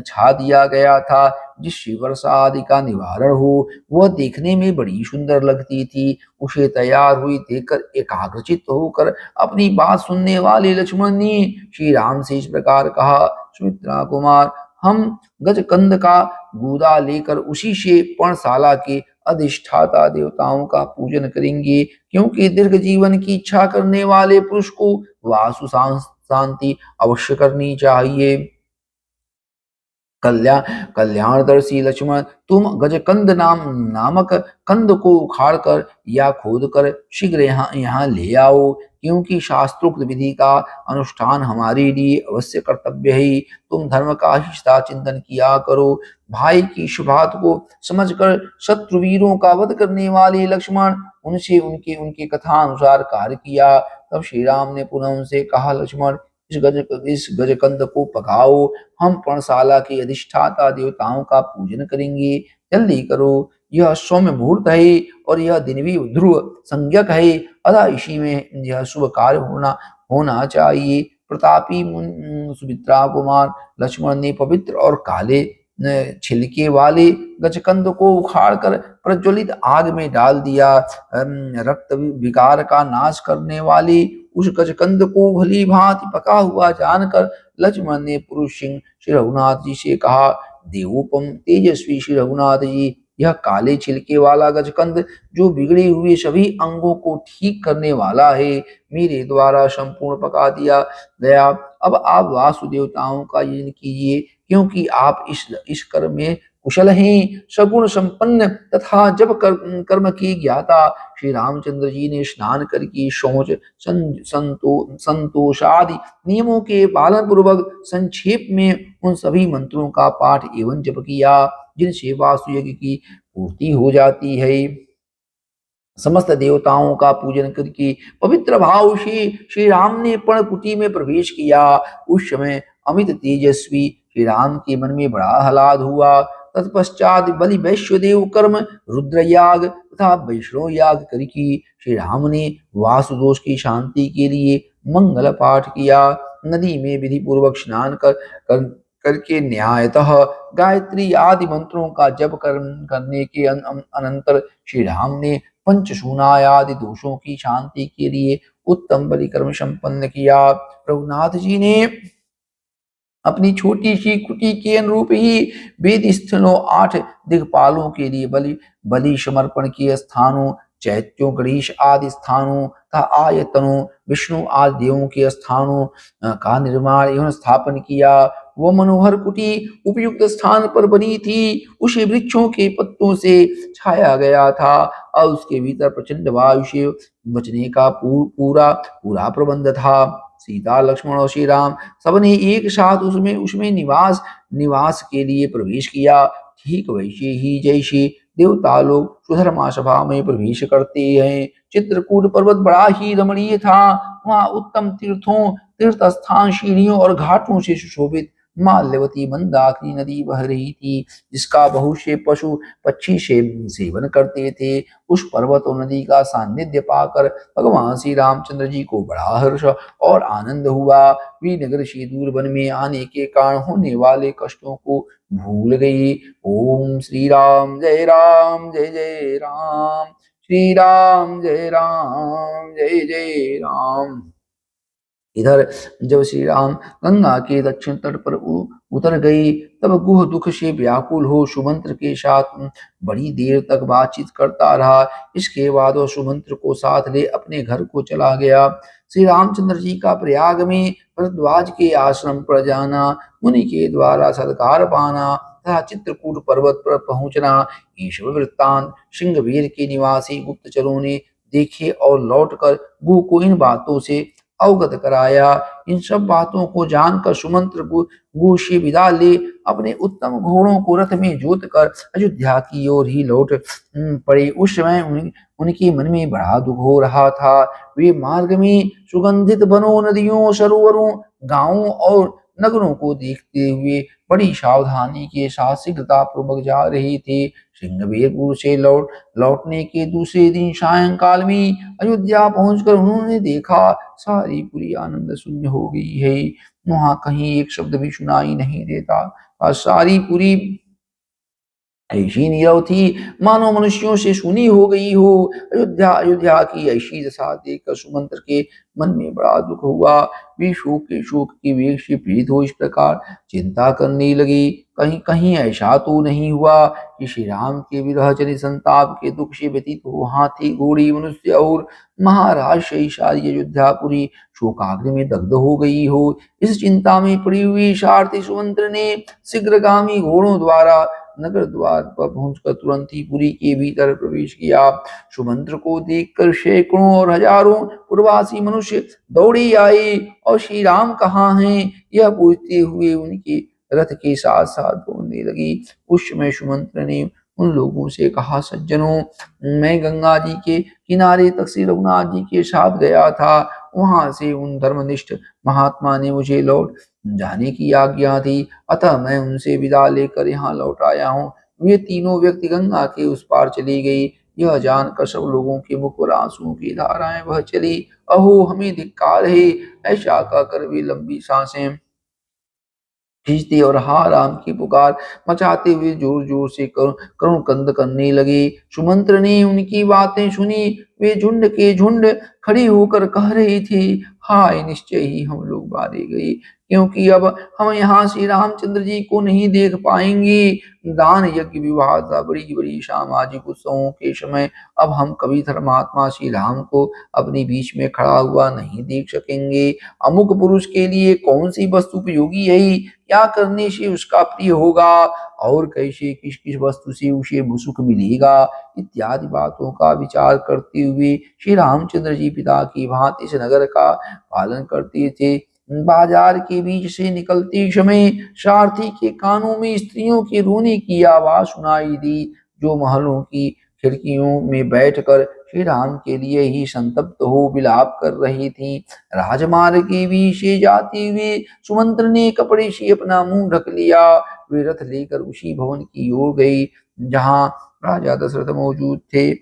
छा दिया गया था, जिससे वर्षा आदि का निवारण हो। वह देखने में बड़ी सुंदर लगती थी। उसे तैयार हुई देखकर एकाग्रचित होकर अपनी बात सुनने वाले लक्ष्मण ने श्री राम से इस प्रकार कहा, सुमित्रा कुमार, हम गजकंद का गूदा लेकर उसी से पर्णशाला के अधिष्ठाता देवताओं का पूजन करेंगे, क्योंकि दीर्घ जीवन की इच्छा करने वाले पुरुष को वासु शांति अवश्य करनी चाहिए। कल्याणदर्शी लक्ष्मण, तुम गजकंद नामक कंद को उखाड़ कर या खोद कर शीघ्र यहाँ ले आओ, क्योंकि शास्त्रोक्त विधि का अनुष्ठान हमारे लिए अवश्य कर्तव्य है। तुम धर्म का ही सदा चिंतन किया करो। भाई की इस बात को समझकर शत्रुवीरों का वध करने वाले लक्ष्मण उनसे उनके उनके कथा अनुसार कार्य किया। तब श्री राम ने पुनः उनसे कहा, लक्ष्मण, इस गजकंद को पकाओ, हम पर्णशाला के अधिष्ठाता देवताओं का पूजन करेंगे। जल्दी करो, यह सौम्य मुहूर्त है और यह दिन भी ध्रुव संज्ञक है, अतः इसी में यह शुभ कार्य होना चाहिए। प्रतापी सुमित्रा कुमार लक्ष्मण ने पवित्र और काले छिलके वाले गजकंद को उखाड़कर प्रज्वलित आग में डाल दिया। रक्त विकार का नाश करने वाले उस गजकंद को भली भांति पका हुआ जानकर लक्ष्मण ने पुरुष सिंह श्री रघुनाथ जी से कहा, देवोपम तेजस्वी श्री रघुनाथ जी, यह काले छिलके वाला गजकंद जो बिगड़े हुए सभी अंगों को ठीक करने वाला है, मेरे द्वारा संपूर्ण पका दिया गया। अब आप वासु देवताओं का यजन कीजिए, क्योंकि आप इस कर्म में कुशल हैं। सगुण संपन्न तथा जब कर्म की ज्ञाता श्री रामचंद्र जी ने स्नान करके शौच संतोष आदि नियमों के पालन पूर्वक संक्षेप में उन सभी मंत्रों का पाठ एवं जप किया, जिनसे वासु यज्ञ की पूर्ति हो जाती है। समस्त देवताओं का पूजन करके पवित्र भाव से श्री राम ने पर्णकुटी में प्रवेश किया। उस समय अमित तेजस्वी श्री राम के मन में बड़ा आह्लाद हुआ। तत्पश्चात बलि वैश्वदेव कर्म, रुद्रयाग तथा वैष्णव याग करके श्री राम ने वासुदोष की शांति के लिए मंगल पाठ किया। नदी में विधि पूर्वक स्नान करके न्यायतः गायत्री आदि मंत्रों का जप करने के अनंतर श्री राम ने पंचशूनाय आदि दोषों की शांति के लिए उत्तम परिक्रम संपन्न किया। रघुनाथ जी ने अपनी छोटी सी कुटी के अनुरूप ही वेद स्थलों 8 दिक्पालों के लिए बलि समर्पण के स्थानों, चैत्यों, गणेश आदि स्थानों तथा आयतनों, विष्णु आदि देवों के स्थानों का निर्माण एवं स्थापन किया। वह मनोहर कुटी उपयुक्त स्थान पर बनी थी। उसे वृक्षों के पत्तों से छाया गया था और उसके भीतर प्रचंड वायु से बचने का पूरा पूरा प्रबंध था। सीता लक्ष्मण और श्री राम सबने एक साथ उसमें उसमें निवास निवास के लिए प्रवेश किया। ठीक वैसे ही जैसे देवता लोग सुधर्मा सभा में प्रवेश करते हैं। चित्रकूट पर्वत बड़ा ही रमणीय था। वहाँ उत्तम तीर्थ स्थान, सीढ़ियों और घाटों से सुशोभित माल्यवती मंदाकिनी नदी बह रही थी, जिसका बहुत से पशु पक्षी से सेवन करते थे। उस पर्वत और नदी का सानिध्य पाकर भगवान श्री रामचंद्र जी को बड़ा हर्ष और आनंद हुआ। वे नगर से दूर वन में आने के कारण होने वाले कष्टों को भूल गई। ओम श्री राम जय जय राम, श्री राम जय जय राम। इधर जब श्री राम गंगा के दक्षिण तट पर उतर गई, तब गुह दुख से व्याकुल हो सुमंत्र के साथ बड़ी देर तक बातचीत करता रहा। इसके बाद वह सुमंत्र को साथ ले अपने घर को चला गया। श्री रामचंद्र जी का प्रयाग में भरद्वाज के आश्रम पर जाना, मुनि के द्वारा सत्कार पाना तथा चित्रकूट पर्वत पर पहुंचना, ये सब वृत्तांत सिंहबीर के निवासी गुप्तचरों ने देखे और लौटकर गुह को इन बातों से अवगत कराया। इन सब बातों को जानकर सुमंत्र गुह से विदा ले अपने उत्तम घोड़ों को रथ में जोत कर अयोध्या की ओर ही लौट पड़े। उस समय उनके मन में बड़ा दुख हो रहा था। वे मार्ग में सुगंधित वनों, नदियों, सरोवरों, गांवों और नगरों को देखते हुए बड़ी सावधानी के साथ शीघ्रता पूर्वक जा रहे थे। सिंहबीरपुर से लौटने के दूसरे दिन सायंकाल में अयोध्या पहुंचकर उन्होंने देखा सारी पुरी आनंद शून्य हो गई है। वहां कहीं एक शब्द भी सुनाई नहीं देता और सारी पुरी ऐसी नीरव थी मानो मनुष्यों से सुनी हो गई हो। अयोध्या अयोध्या की ऐसी दशा देखकर सुमंत्र के मन में बड़ा दुख हुआ। वे शोक के वेग से पीड़ित हो इस प्रकार चिंता करने लगे, कहीं कहीं ऐसा तो नहीं हुआ कि श्री राम के विरह जनित संताप के दुख से व्यतीत हो हाथी, घोड़ी, मनुष्य और महाराज सही सारी अयोध्यापुरी शोकाग्नि में दग्ध हो गई हो। इस चिंता में पड़ी हुई सारथी सुमंत्र ने शीघ्रगामी घोड़ों द्वारा नगर द्वार पर पहुंचकर तुरंत ही पुरी के भीतर प्रवेश किया। सुमंत्र को देखकर सैकड़ों और हजारों पूर्वासी मनुष्य दौड़े आए और श्री राम कहाँ हैं यह पूछते हुए उनके रथ के साथ साथ दौड़ने लगी। उस समय सुमंत्र ने उन लोगों से कहा, सज्जनों, मैं गंगा जी के किनारे तक श्री रघुनाथ जी के साथ गया था। वहां से उन धर्मनिष्ठ महात्मा ने मुझे लौट जाने की आज्ञा थी, अतः मैं उनसे विदा लेकर यहाँ लौट आया हूँ। वे तीनों व्यक्ति गंगा के उस पार चली गई। यह जानकर सब लोगों के मुख पर आंसुओं की धाराएं बह चली। अहो हमें धिक्कार है, ऐसा कहकर वे लंबी सांसें खींचते और हा राम की पुकार मचाते हुए जोर जोर से करुण कंद करने लगे। सुमंत्र ने उनकी बातें सुनी। वे झुंड के झुंड खड़ी होकर कह रहे थे, हाय निश्चय ही हम लोग मारे गए, क्योंकि अब हम यहाँ श्री रामचंद्र जी को नहीं देख पाएंगे। दान यज्ञ विवाह था, बड़ी बड़ी सामाजिक उत्सवों के समय अब हम कभी धर्मात्मा श्री राम को अपने बीच में खड़ा हुआ नहीं देख सकेंगे। अमुक पुरुष के लिए कौन सी वस्तु उपयोगी है, क्या करने से उसका प्रिय होगा और कैसे किस किस वस्तु से उसे सुख मिलेगा, इत्यादि बातों का विचार करते हुए श्री रामचंद्र जी पिता की भांति इस नगर का पालन करते थे। बाजार के बीच से निकलते समय सारथी के कानों में स्त्रियों के रोने की आवाज सुनाई दी, जो महलों की खिड़कियों में बैठकर श्री राम के लिए ही संतप्त हो विलाप कर रही थी। राजमार्ग के बीच से जाते हुए सुमंत्र ने कपड़े से अपना मुंह ढक लिया। वे रथ लेकर उसी भवन की ओर गई जहां राजा दशरथ मौजूद थे।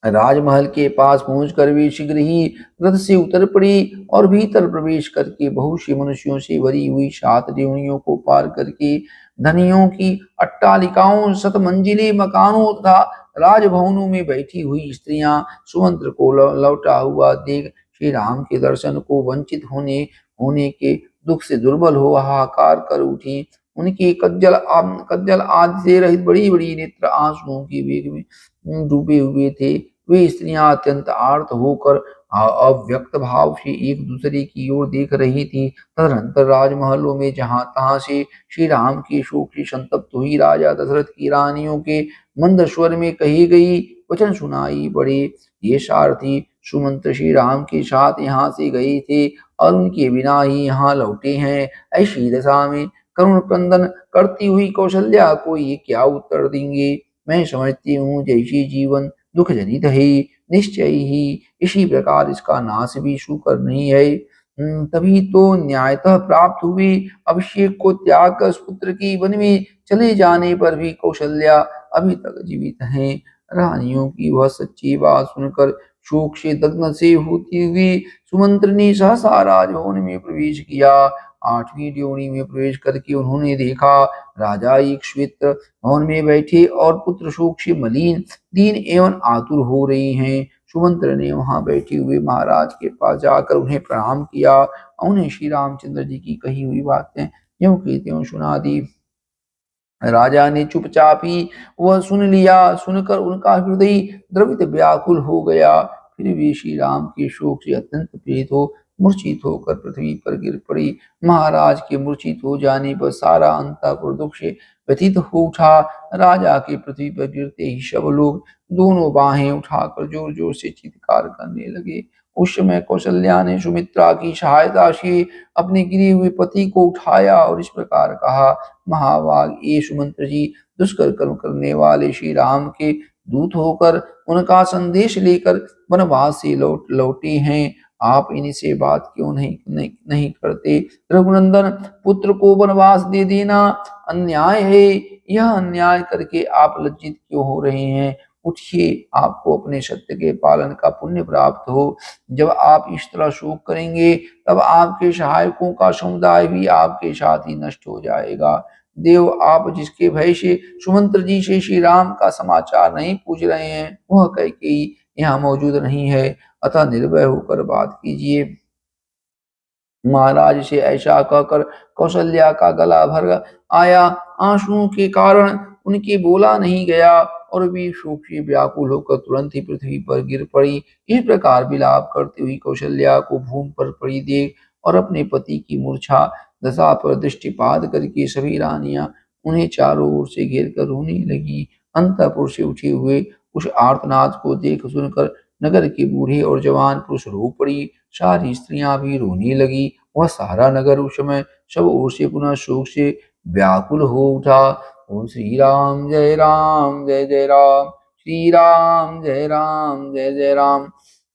राजमहल के पास पहुंचकर वे शीघ्र ही रथ से उतर पड़ी और भीतर प्रवेश करके बहुत से मनुष्यों से भरी हुई 7 देवनियों को पार करके धनियों की अट्टालिकाओं, शतमंजिले मकानों तथा राजभवनों में बैठी हुई स्त्रियां सुमंत्र को लौटा हुआ देख श्री राम के दर्शन को वंचित होने के दुख से दुर्बल हो हाहाकार कर उठी। उनके कज्जल आदि से रहित बड़ी बड़ी नेत्र आंसुओं के वेग में डूबे हुए थे। वे स्त्रियां अत्यंत आर्त होकर अव्यक्त भाव से एक दूसरे की ओर देख रही थी। तदनंतर राजमहलों में जहां तहां से श्री राम के शोक से संतप्त हुई राजा दशरथ की रानियों के मंद स्वर में कही गई वचन सुनाई पड़े। ये सारथी सुमंत्र श्री राम के साथ यहाँ से गए थे और उनके बिना ही यहाँ लौटे हैं। ऐसी दशा में करुण क्रंदन करती हुई कौशल्या को ये क्या उत्तर देंगे? मैं समझती हूँ जैसे जीवन दुख जनित है, निश्चय ही इसी प्रकार इसका नाश भी शुकर नहीं है। तभी तो न्यायतः प्राप्त हुए अभिषेक को त्याग कर पुत्र की वन में चले जाने पर भी कौशल्या अभी तक जीवित हैं। रानियों की वह सच्ची बात सुनकर शोक से दग्न से होती हुई सुमंत्र ने सहसा राजभवन में प्रवेश किया। 8वीं ड्योढ़ी में प्रवेश करके उन्होंने देखा राजा एक श्वेत भवन में बैठे और पुत्र शोक से मलिन, दीन एवं आतुर हो रहे हैं। सुमंत्र ने वहां बैठे हुए महाराज के पास जाकर उन्हें प्रणाम किया। उन्हें श्री रामचंद्र जी की कही हुई बातें ज्यों की त्यों सुना दी। राजा ने चुपचाप ही वह सुन लिया। सुनकर उनका हृदय द्रवित व्याकुल हो गया। फिर भी श्री राम के शोक से अत्यंत प्रेरित हो मूर्छित होकर पृथ्वी पर गिर पड़ी। महाराज के मूर्छित हो जाने पर सारा अंतःपुर दुख से व्यथित हो उठा। राजा के पृथ्वी पर गिरते ही सब लोग दोनों बाहें उठाकर जोर जोर से चित्कार करने लगे। उस समय कौशल्या ने सुमित्रा की सहायता से अपने गिरे हुए पति को उठाया और इस प्रकार कहा, महाभाग ये सुमंत्र जी दुष्कर कर्म करने वाले श्री राम के दूत होकर उनका संदेश लेकर वनवास से लौटे हैं। आप इनसे बात क्यों नहीं करते? रघुनंदन, पुत्र को वनवास दे देना अन्याय है। यह अन्याय करके आप लज्जित क्यों हो रहे हैं? उठिए, आपको अपने सत्य के पालन का पुण्य प्राप्त हो। जब आप इस तरह शोक करेंगे तब आपके सहायकों का समुदाय भी आपके साथ ही नष्ट हो जाएगा। देव, आप जिसके भय से सुमंत्र जी से श्री राम का समाचार नहीं पूछ रहे हैं वह कैकेयी यहाँ मौजूद नहीं है, अतः निर्भय होकर बात कीजिए। महाराज से ऐसा कहकर कौशल्या का गला भर आया। आंसुओं के कारण उनके बोला नहीं गया और वे शोक से व्याकुल होकर तुरंत ही पृथ्वी पर गिर पड़ी। इस प्रकार विलाप करती हुई कौशल्या को भूमि पर पड़ी देख और अपने पति की मूर्छा दशा पर दृष्टिपात करके सभी रानियां उन्हें चारों ओर से घेर कर रोने लगी। अंतःपुर से उठे हुए उस आर्तनाद को देख सुनकर नगर के बूढ़े और जवान पुरुष रो पड़ी। सारी स्त्रियां भी रोने लगी। वह सारा नगर उस समय सब ओर से पुनः शोक से व्याकुल हो उठा। ओम श्री राम जय राम जय जय राम, श्री राम जय राम जय जय राम।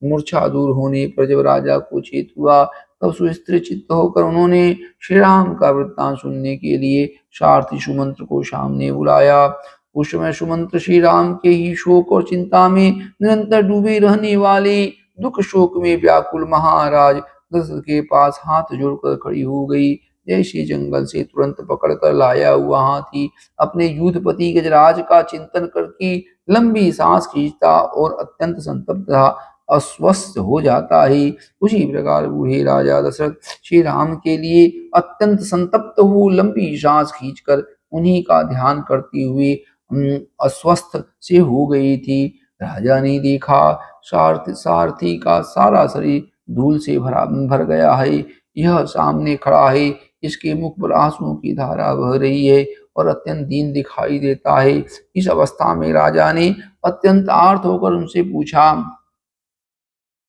मूर्छा दूर होने पर जब राजा को चेत हुआ तब सुस्थिर चित्त होकर उन्होंने श्री राम का वृत्तांत सुनने के लिए सारथी सुमंत्र को सामने बुलाया। उस समय सुमंत्र श्री राम के ही शोक और चिंता में निरंतर डूबे रहने वाले दुख शोक में व्याकुल महाराज दशरथ के पास हाथ जोड़कर खड़ी हो गई। जैसे जंगल से तुरंत पकड़ कर लाया हुआ हाथी अपने युद्धपति गजराज का चिंतन करके लंबी सांस खींचता और अत्यंत संतप्त अस्वस्थ हो जाता है, उसी प्रकार बूढ़े राजा दशरथ श्री राम के लिए अत्यंत संतप्त हो लंबी सांस खींचकर उन्हीं का ध्यान करते हुए अस्वस्थ से हो गई थी। राजा ने देखा सारथी का सारा शरीर धूल से भर गया है। यह सामने खड़ा है, इसके मुख पर आंसुओं की धारा बह रही है और अत्यंत दीन दिखाई देता है। इस अवस्था में राजा ने अत्यंत आर्त होकर उनसे पूछा,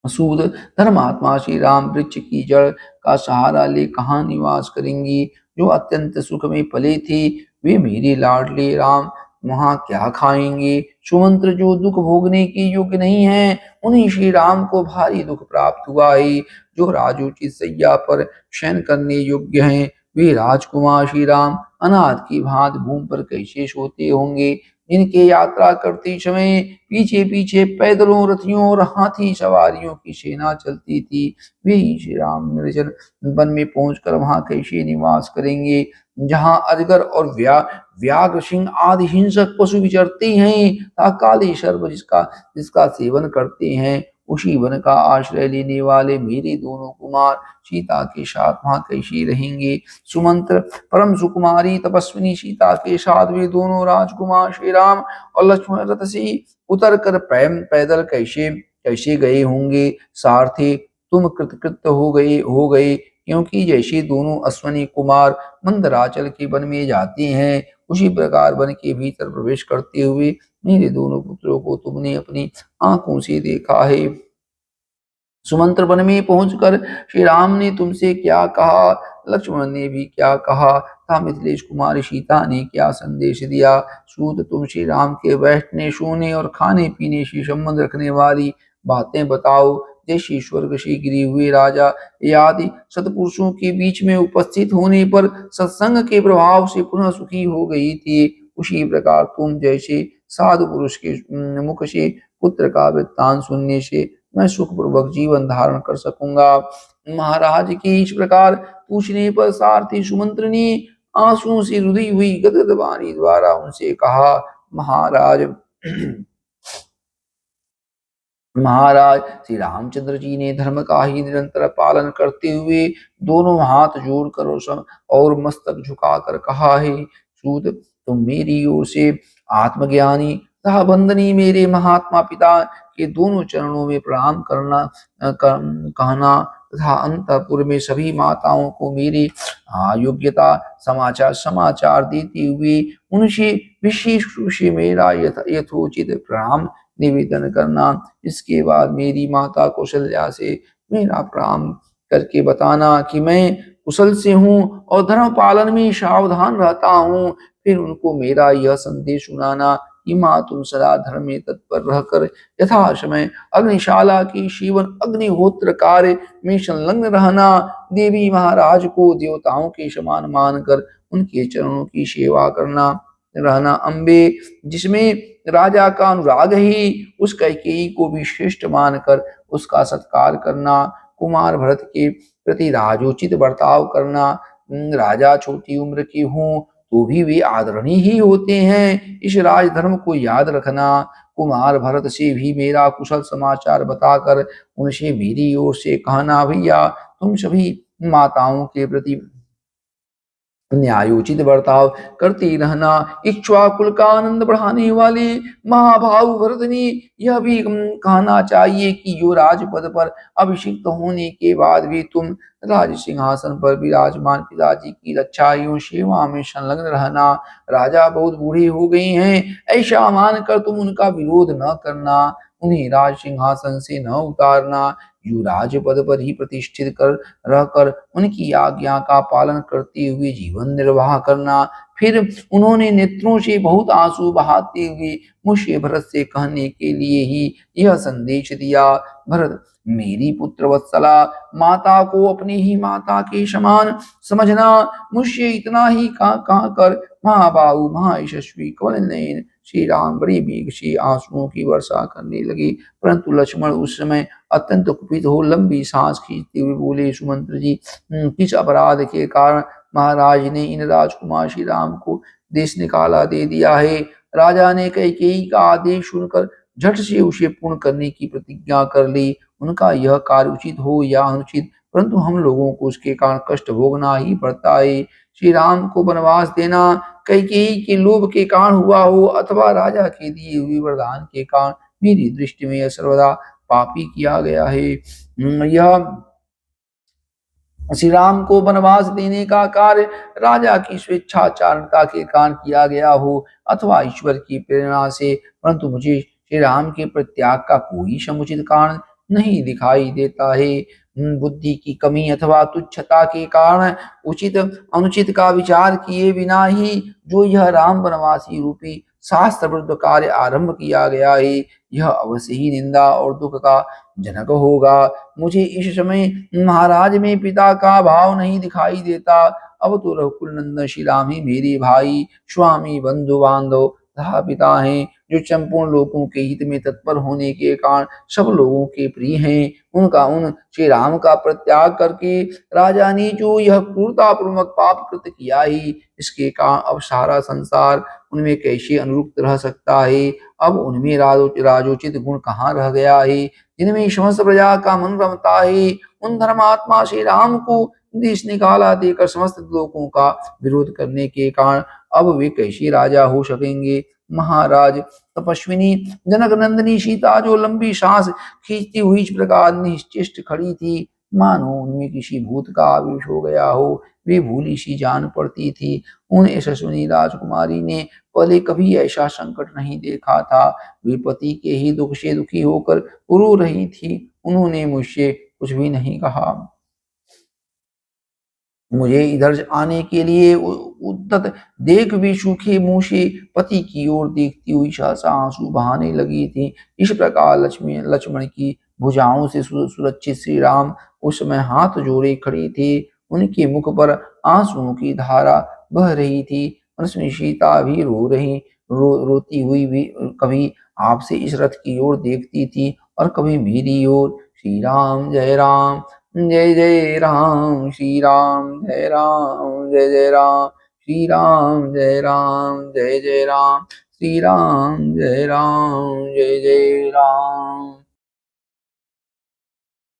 सूद, धर्मात्मा श्री राम वृक्ष की जड़ का सहारा ले कहाँ निवास करेंगी? जो अत्यंत सुख में पले थे वे मेरे लाडले राम वहां क्या खाएंगे? सुमंत्र जो दुख भोगने के योग्य नहीं है उन्हीं श्री राम को भारी दुख प्राप्त हुआ है। जो राजोचित सैया पर शयन करने योग्य हैं वे राजकुमार श्री राम अनाथ की भांति भूमि पर कैसे सोते होंगे? जिनके यात्रा करते समय पीछे पीछे पैदलों, रथियों और हाथी सवारियों की सेना चलती थी, वे ही श्री राम निर्जन वन में पहुंचकर वहां कैसे निवास करेंगे? जहां अजगर और व्याघ्र, सिंह आदि हिंसक पशु विचरते हैं तथा काले सर्प जिसका जिसका सेवन करते हैं, उसी वन का आश्रय लेने वाले मेरे दोनों कुमार सीता के साथ वहां कैसे रहेंगे? सुमंत्र, परम सुकुमारी तपस्विनी सीता के साथ वे दोनों राजकुमार श्री राम और लक्ष्मण रथ से उतर कर पैदल कैसे कैसे गए होंगे। सारथी तुम कृतकृत्य हो गए क्योंकि जैसे दोनों अश्वनी कुमार मंदराचल के वन में जाते हैं, उसी प्रकार वन के भीतर प्रवेश करते हुए मेरे दोनों पुत्रों को तुमने अपनी आंखों से देखा है। सुमंत्र वन में पहुंचकर श्री राम ने तुमसे क्या कहा, लक्ष्मण ने भी क्या कहा था, मिथिलेश कुमारी सीता ने क्या संदेश दिया। सूत तुम श्री राम के बैठने सोने और खाने पीने से संबंध रखने वाली बातें बताओ। जैसे स्वर्ग से गिरे हुए राजा आदि सतपुरुषों के बीच में उपस्थित होने पर सत्संग के प्रभाव से पुनः सुखी हो गई थी, उसी प्रकार तुम जैसे साधु पुरुष के मुख से पुत्र का वृत्तांत सुनने से मैं सुखपूर्वक जीवन धारण कर सकूंगा। महाराज के इस प्रकार पूछने पर सारथी सुमंत्र ने आंसुओं से रुधी हुई गदगद वाणी द्वारा उनसे कहा, महाराज महाराज श्री रामचंद्र जी ने धर्म का ही निरंतर पालन करते हुए दोनों हाथ जोड़कर और मस्तक झुकाकर कहा है, सूत तुम मेरी ओर से आत्मज्ञानी तथा बंदनी मेरे महात्मा पिता के दोनों चरणों में प्रणाम कहना तथा अंतपुर में सभी माताओं को मेरी योग्यता समाचार देते हुए उनसे विशेष रूप से मेरा यथोचित प्रणाम निवेदन करना। इसके बाद मेरी माता कौशल्या से मेरा प्रणाम करके बताना कि मैं कुशल से हूँ और धर्म पालन में सावधान रहता हूँ। फिर उनको मेरा यह संदेश सुनाना कि माँ तुम सदा धर्म में तत्पर रहकर यथा समय अग्निशाला की शिवन अग्निहोत्र कार्य में संलग्न रहना। देवी महाराज को देवताओं के समान मानकर उनके चरणों की सेवा करना रहना। अम्बे जिसमें राजा का अनुराग ही उस कैकेयी को भी श्रेष्ठ मानकर उसका सत्कार करना। कुमार भरत के प्रति राजोचित बर्ताव करना। राजा छोटी उम्र के हों तो भी वे आदरणीय ही होते हैं, इस राजधर्म को याद रखना। कुमार भरत से भी मेरा कुशल समाचार बताकर उनसे मेरी ओर से कहना, भैया तुम सभी माताओं के प्रति न्यायोचित बर्ताव करते रहना। इक्ष्वाकुल का आनंद बढ़ाने वाले महाभाव भरत ने यह भी कहना चाहिए कि जो राजपद पर अभिषिक्त होने के बाद भी तुम राज सिंहासन पर विराजमान पिताजी की रक्षा एवं सेवा में संलग्न रहना। राजा बहुत बूढ़े हो गए हैं, ऐसा मानकर तुम उनका विरोध न करना, उन्हें राज सिंहासन से न उतारना। जो राजपद पर ही प्रतिष्ठित कर रहकर उनकी आज्ञा का पालन करते हुए जीवन निर्वाह करना। फिर उन्होंने नेत्रों से बहुत आंसू बहाते हुए मुझसे भरत से कहने के लिए ही यह संदेश दिया, भरत मेरी पुत्र वत्सला, माता को अपनी ही माता के समान समझना। मुझसे इतना ही कहा कर महाबाहु महायशस्वी कवल नयन श्री राम बड़ी बेग से आंसुओं की वर्षा करने लगे। परंतु लक्ष्मण उस समय अत्यंत कुपित हो लंबी सांस खींचते हुए बोले, सुमंत्र जी किस अपराध के कारण महाराज ने इन राजकुमार श्री राम को देश निकाला दे दिया है। राजा ने कैकेयी का आदेश सुनकर झट से उसे पूर्ण करने की प्रतिज्ञा कर ली। उनका यह कार्य उचित हो या अनुचित, परंतु हम लोगों को उसके कारण कष्ट भोगना ही पड़ता है। श्री राम को वनवास देना कैकेयी के लोभ के कारण हुआ हो अथवा राजा के दिए हुए वरदान के कारण मेरी दृष्टि में यह सर्वदा पापी किया गया है। यह श्री राम को वनवास देने का कार्य राजा की स्वेच्छाचारणता के कारण किया गया हो अथवा ईश्वर की प्रेरणा से, परंतु मुझे श्री राम के प्रत्याग का कोई समुचित कारण नहीं दिखाई देता है। बुद्धि की कमी अथवा तुच्छता के कारण उचित अनुचित का विचार किए बिना ही जो यह राम वनवासी रूपी शास्त्र विरुद्ध कार्य आरंभ किया गया है, यह अवश्य ही निंदा और दुख का जनक होगा। मुझे इस समय महाराज में पिता का भाव नहीं दिखाई देता। अब तो रघुकुल नंदन श्री राम ही मेरे भाई स्वामी बंधु बांधव तथा पिता हैं, जो संपूर्ण लोगों के हित में तत्पर होने के कारण सब लोगों के प्रिय हैं। उनका उन श्री राम का प्रत्याग करके राजा ने जो यह क्रूरता पूर्वक पाप कृत किया है, इसके कारण अब सारा संसार उनमें कैसे अनुरुक्त रह सकता है। अब उनमें राजोचित गुण कहाँ रह गया है, जिनमें समस्त प्रजा का मन रमता है। उन धर्मात्मा श्री राम को देश निकाला देकर समस्त लोगों का विरोध करने के कारण अब वे कैसे राजा हो सकेंगे। महाराज तपस्विनी जनक नंदिनी सीता जो लंबी सांस खींचती हुई इस प्रकार निश्चेष्ट खड़ी थी, मानो उनमें किसी भूत का आवेश हो गया हो। वे भूली सी जान पड़ती थी। उन यशस्विनी राजकुमारी ने पहले कभी ऐसा संकट नहीं देखा था। वे पति के ही दुख से दुखी होकर रो रही थी। उन्होंने मुझसे कुछ भी नहीं कहा। मुझे इधर आने के लिए उद्यत देख भी सूखे मुंह से पति की ओर देखती हुई सहसा आंसू बहाने लगी थी। इस प्रकार लक्ष्मण की भुजाओं से सुरक्षित श्री राम उस समय हाथ जोड़े खड़े थे। उनके मुख पर आंसुओं की धारा बह रही थी। उसमें सीता भी रोती हुई भी कभी आपसे इस रथ की ओर देखती थी और कभी मेरी ओर। श्री राम जय राम जय जय राम श्री राम जय राम जय जय राम श्री राम जय राम जय जय राम श्री राम जय राम जय जय राम।